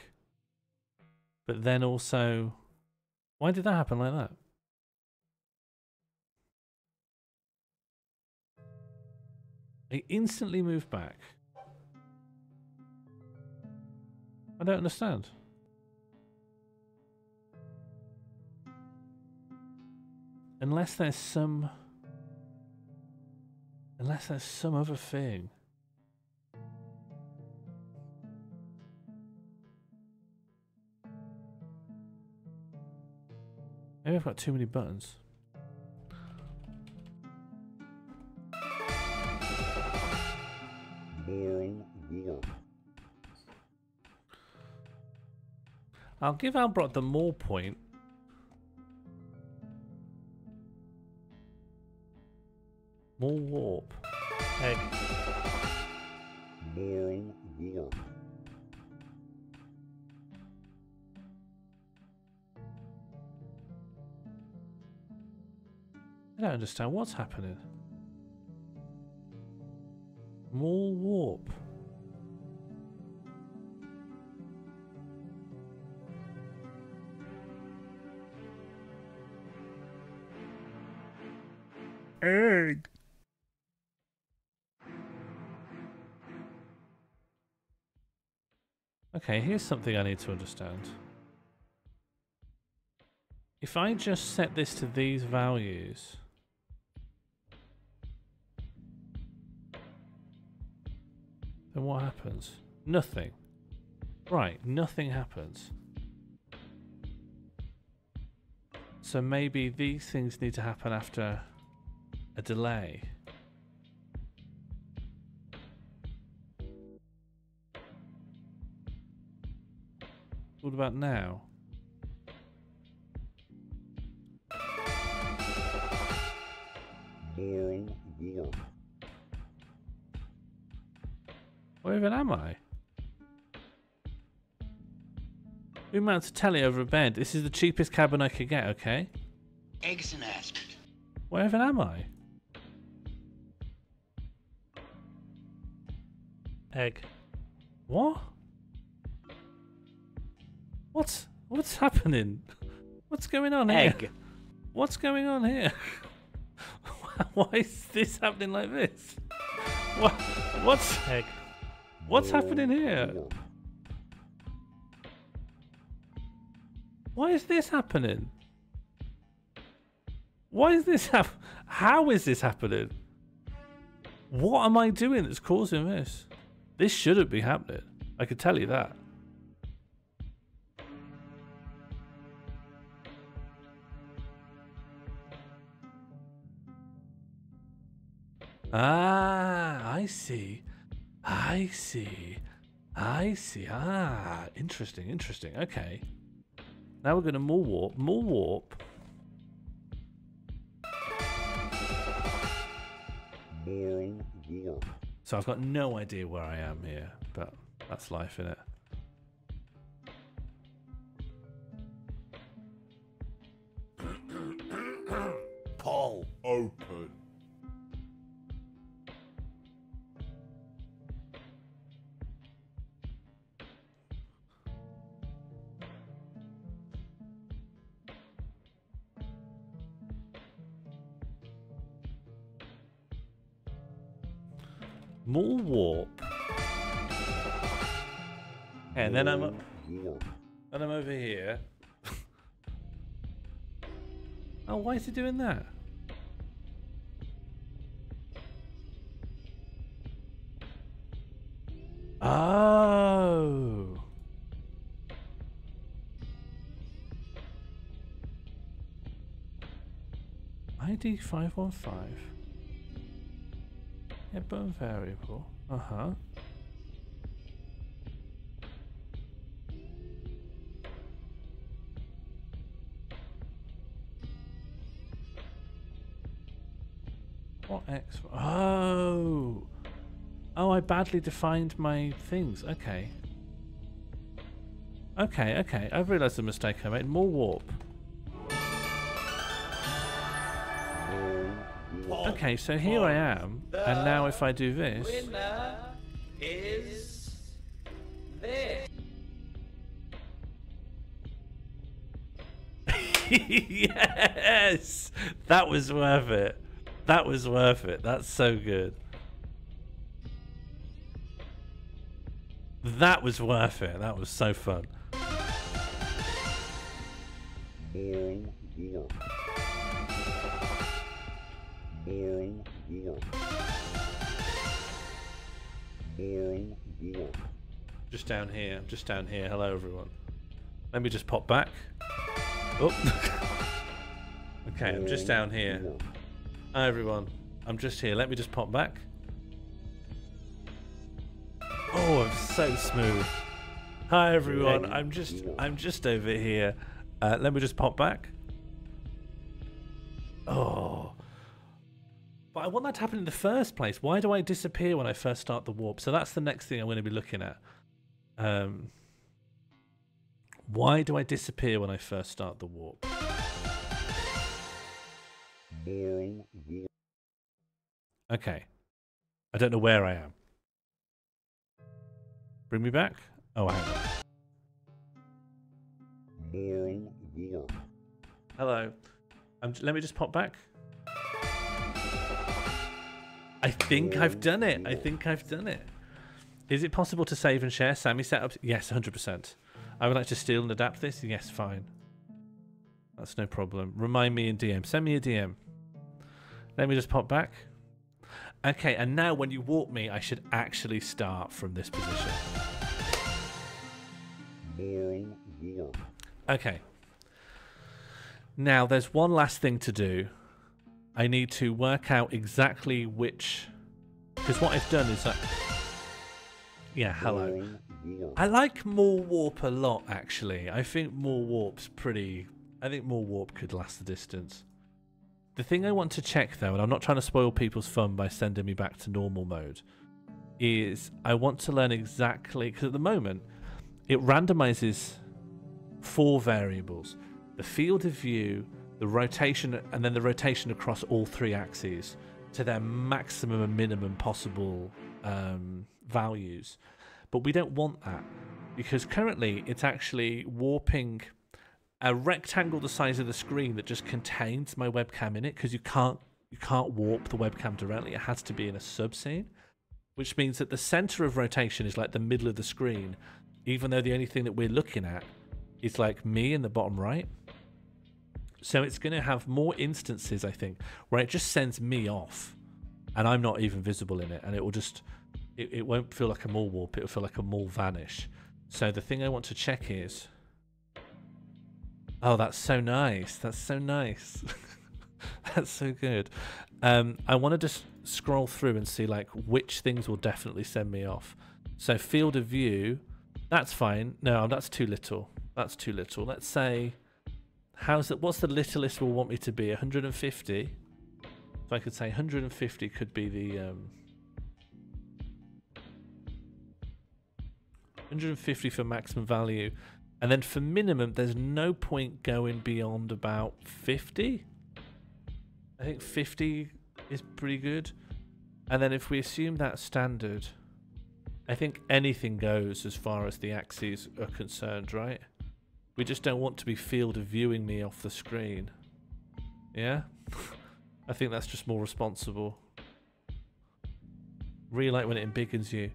But then also, why did that happen like that? I instantly moved back. I don't understand. Unless there's some other thing. Maybe I've got too many buttons. I'll give Albrock the more point. More warp. Egg. I don't understand what's happening. More warp. Egg. Okay, here's something I need to understand. If I just set this to these values, then what happens? Nothing. Right, nothing happens. So maybe these things need to happen after a delay. What about now? Where even am I? We mounted a telly over a bed. This is the cheapest cabin I could get, okay? Eggs and asked. Where even am I? Egg. What? What's happening? What's going on here? Egg. What's going on here? Why is this happening like this? What's egg? What's happening here? Why is this happening? Why is this How is this happening? What am I doing that's causing this? This shouldn't be happening. I can tell you that. Ah, I see. I see. I see. Ah, interesting, interesting. Okay. Now we're going to more warp. More warp. So I've got no idea where I am here, but that's life, innit? Poll open. More warp. And then I'm over here. Oh, why is he doing that? Oh. ID 515. Yeah, button variable. Uh-huh. What X? Oh! Oh, I badly defined my things. Okay. Okay, okay. I've realised the mistake I made. More warp. Okay, so here I am, and now if I do this... Winner is this. Yes! That was worth it. That was worth it. That's so good. That was worth it. That was so fun. Just down here. Just down here. Hello, everyone. Let me just pop back. Oh. Okay, I'm just down here. Hi, everyone. I'm just here. Let me just pop back. Oh, I'm so smooth. Hi, everyone. I'm just over here. Let me just pop back. Oh. But I want that to happen in the first place. Why do I disappear when I first start the warp? So that's the next thing I'm going to be looking at. Why do I disappear when I first start the warp? Okay. I don't know where I am. Bring me back? Oh, hang on. Hello. Let me just pop back. I think I've done it. I think I've done it. Is it possible to save and share Sammy setups? Yes, 100%. I would like to steal and adapt this. Yes, fine. That's no problem. Remind me in DM. Send me a DM. Let me just pop back. Okay, and now when you warp me, I should actually start from this position. Okay. Now, there's one last thing to do. I need to work out exactly which... Because what I've done is that... Yeah, hello. I like more warp a lot, actually. I think more warp's pretty... I think more warp could last the distance. The thing I want to check, though, and I'm not trying to spoil people's fun by sending me back to normal mode, is I want to learn exactly... Because at the moment, it randomizes 4 variables. The field of view, the rotation, and then the rotation across all 3 axes to their maximum and minimum possible values. But we don't want that, because currently it's actually warping a rectangle the size of the screen that just contains my webcam in it, because you can't warp the webcam directly. It has to be in a subscene, which means that the center of rotation is like the middle of the screen, even though the only thing that we're looking at is like me in the bottom right. So it's going to have more instances, I think, where it just sends me off and I'm not even visible in it, and it will just it won't feel like a mall warp, it'll feel like a mall vanish. So the thing I want to check is... Oh, that's so nice. That's so nice. That's so good. I want to just scroll through and see like which things will definitely send me off. So field of view, that's fine. No, that's too little. That's too little. Let's say, what's the littlest we'll want me to be? 150? So I could say 150 could be the 150 for maximum value. And then for minimum, there's no point going beyond about 50. I think 50 is pretty good. And then if we assume that's standard, I think anything goes as far as the axes are concerned, right? We just don't want to be field of viewing me off the screen. Yeah? I think that's just more responsible. Really like when it embiggens you.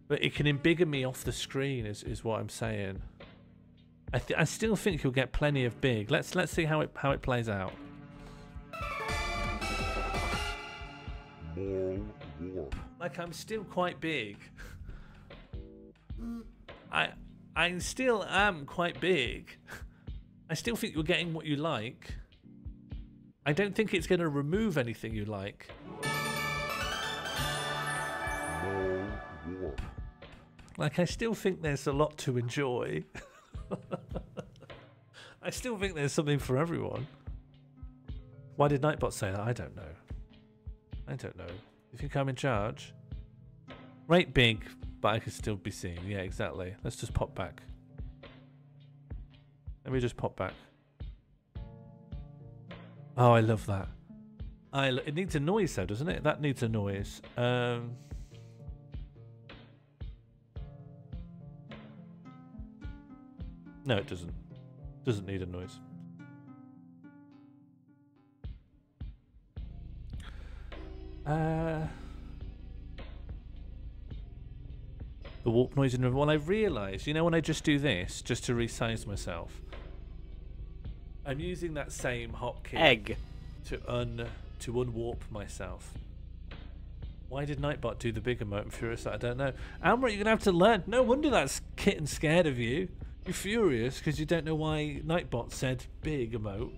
But it can embiggen me off the screen is what I'm saying. I still think you'll get plenty of big. Let's see how it plays out. Like, I'm still quite big. I still am quite big. I still think you're getting what you like. I don't think it's going to remove anything you like. Like, I still think there's a lot to enjoy. I still think there's something for everyone. Why did Nightbot say that? I don't know. I don't know. You think I'm in charge? Right, big, but I could still be seen. Yeah, exactly. Let's just pop back. Let me just pop back. Oh, I love that. It needs a noise though, doesn't it? That needs a noise. No, it doesn't. Doesn't need a noise. The warp noise in the... Well, I realised, you know, when I just do this, just to resize myself, I'm using that same hotkey Egg to unwarp myself. Why did Nightbot do the big emote and Furious? I don't know. Amber, you're gonna have to learn. No wonder that's kitten scared of you. You're furious because you don't know why Nightbot said big emote.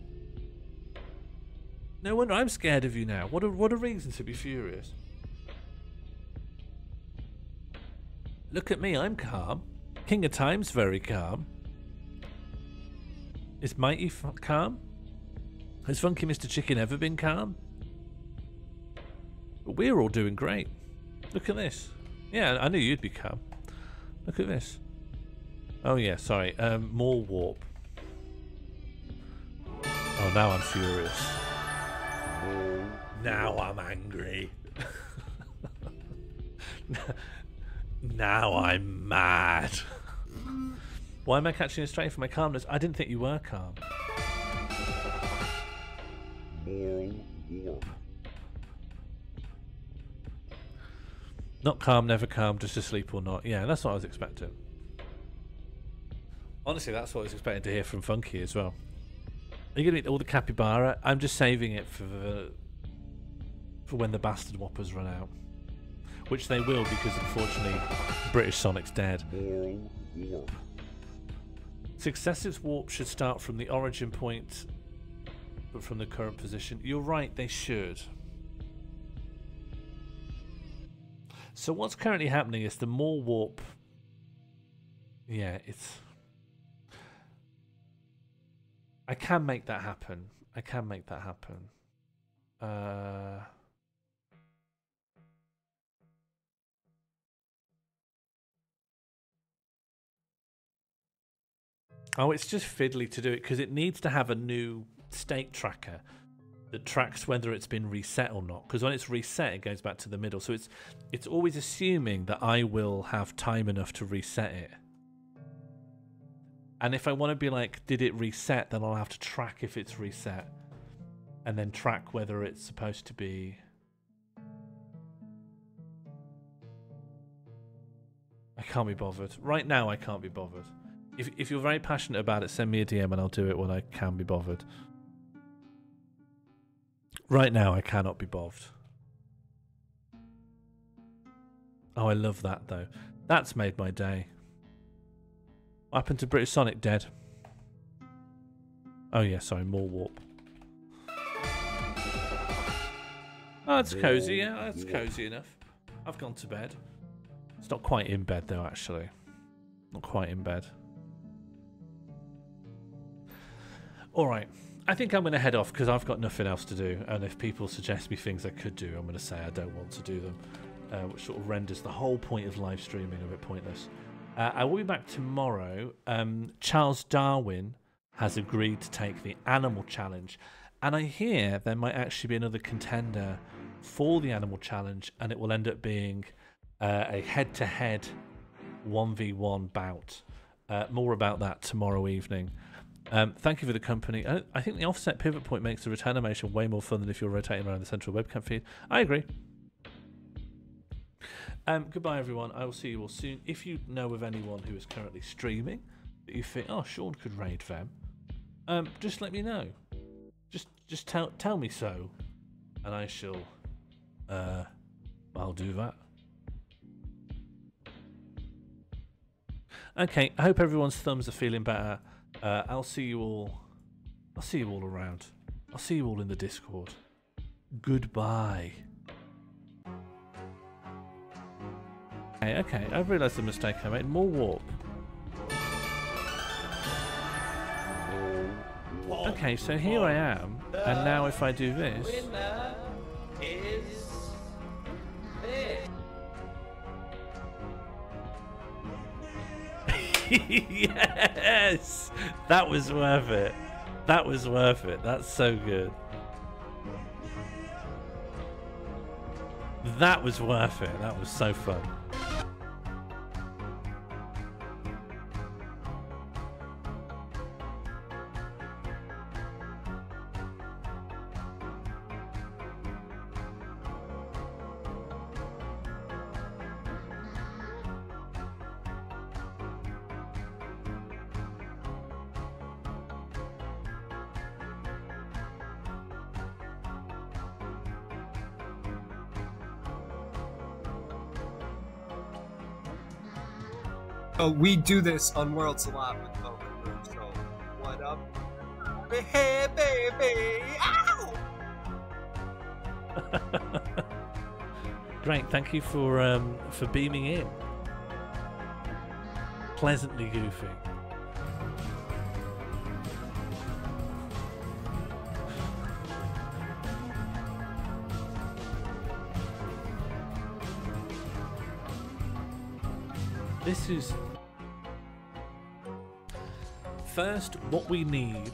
No wonder I'm scared of you now. What a reason to be furious. Look at me, I'm calm. King of Time's very calm. Is Mighty calm? Has Funky Mr. Chicken ever been calm? But we're all doing great. Look at this. Yeah, I knew you'd be calm. Look at this. Oh yeah, sorry. More warp. Oh, now I'm furious. Now I'm angry. Now I'm mad. Why am I catching a strain for my calmness? I didn't think you were calm. Not calm, never calm, just asleep or not. Yeah, that's what I was expecting. Honestly, that's what I was expecting to hear from Funky as well. Are you going to eat all the capybara? I'm just saving it for when the bastard whoppers run out. Which they will, because unfortunately British Sonic's dead. Successive warp should start from the origin point, but from the current position. You're right, they should. So what's currently happening is the more warp... Yeah, it's... I can make that happen. I can make that happen. Oh, it's just fiddly to do it because it needs to have a new state tracker that tracks whether it's been reset or not. Because when it's reset, it goes back to the middle. So it's always assuming that I will have time enough to reset it. And if I want to be like, did it reset? Then I'll have to track if it's reset, and then track whether it's supposed to be. I can't be bothered right now. I can't be bothered. If you're very passionate about it, send me a DM and I'll do it when I can be bothered. Right now, I cannot be bothered. Oh, I love that, though. That's made my day. What happened to British Sonic? Dead. Oh, yeah, sorry, more warp. Oh, it's cozy, yeah, that's cozy enough. I've gone to bed. It's not quite in bed, though, actually. Not quite in bed. Alright, I think I'm going to head off because I've got nothing else to do, and if people suggest me things I could do, I'm going to say I don't want to do them, which sort of renders the whole point of live streaming a bit pointless. I will be back tomorrow. Charles Darwin has agreed to take the Animal Challenge, and I hear there might actually be another contender for the Animal Challenge, and it will end up being a head-to-head 1v1 bout. More about that tomorrow evening. Thank you for the company. I think the offset pivot point makes the return animation way more fun than if you're rotating around the central webcam feed. I agree. Goodbye, everyone. I will see you all soon. If you know of anyone who is currently streaming that you think, oh, Sean could raid them, just let me know. Just tell me so, and I shall. I'll do that. Okay. I hope everyone's thumbs are feeling better. I'll see you all. I'll see you all around. I'll see you all in the Discord. Goodbye. Okay, I've realised the mistake I made. More warp. Okay, so here I am, and now if I do this. Winner is this. Yes! That was worth it. That was worth it. That's so good. That was worth it. That was so fun. Oh, we do this on Worlds a lot with Vocal Room, so what up? Hey, baby! Ow! Great, thank you for beaming in. Pleasantly goofy. This is first what we need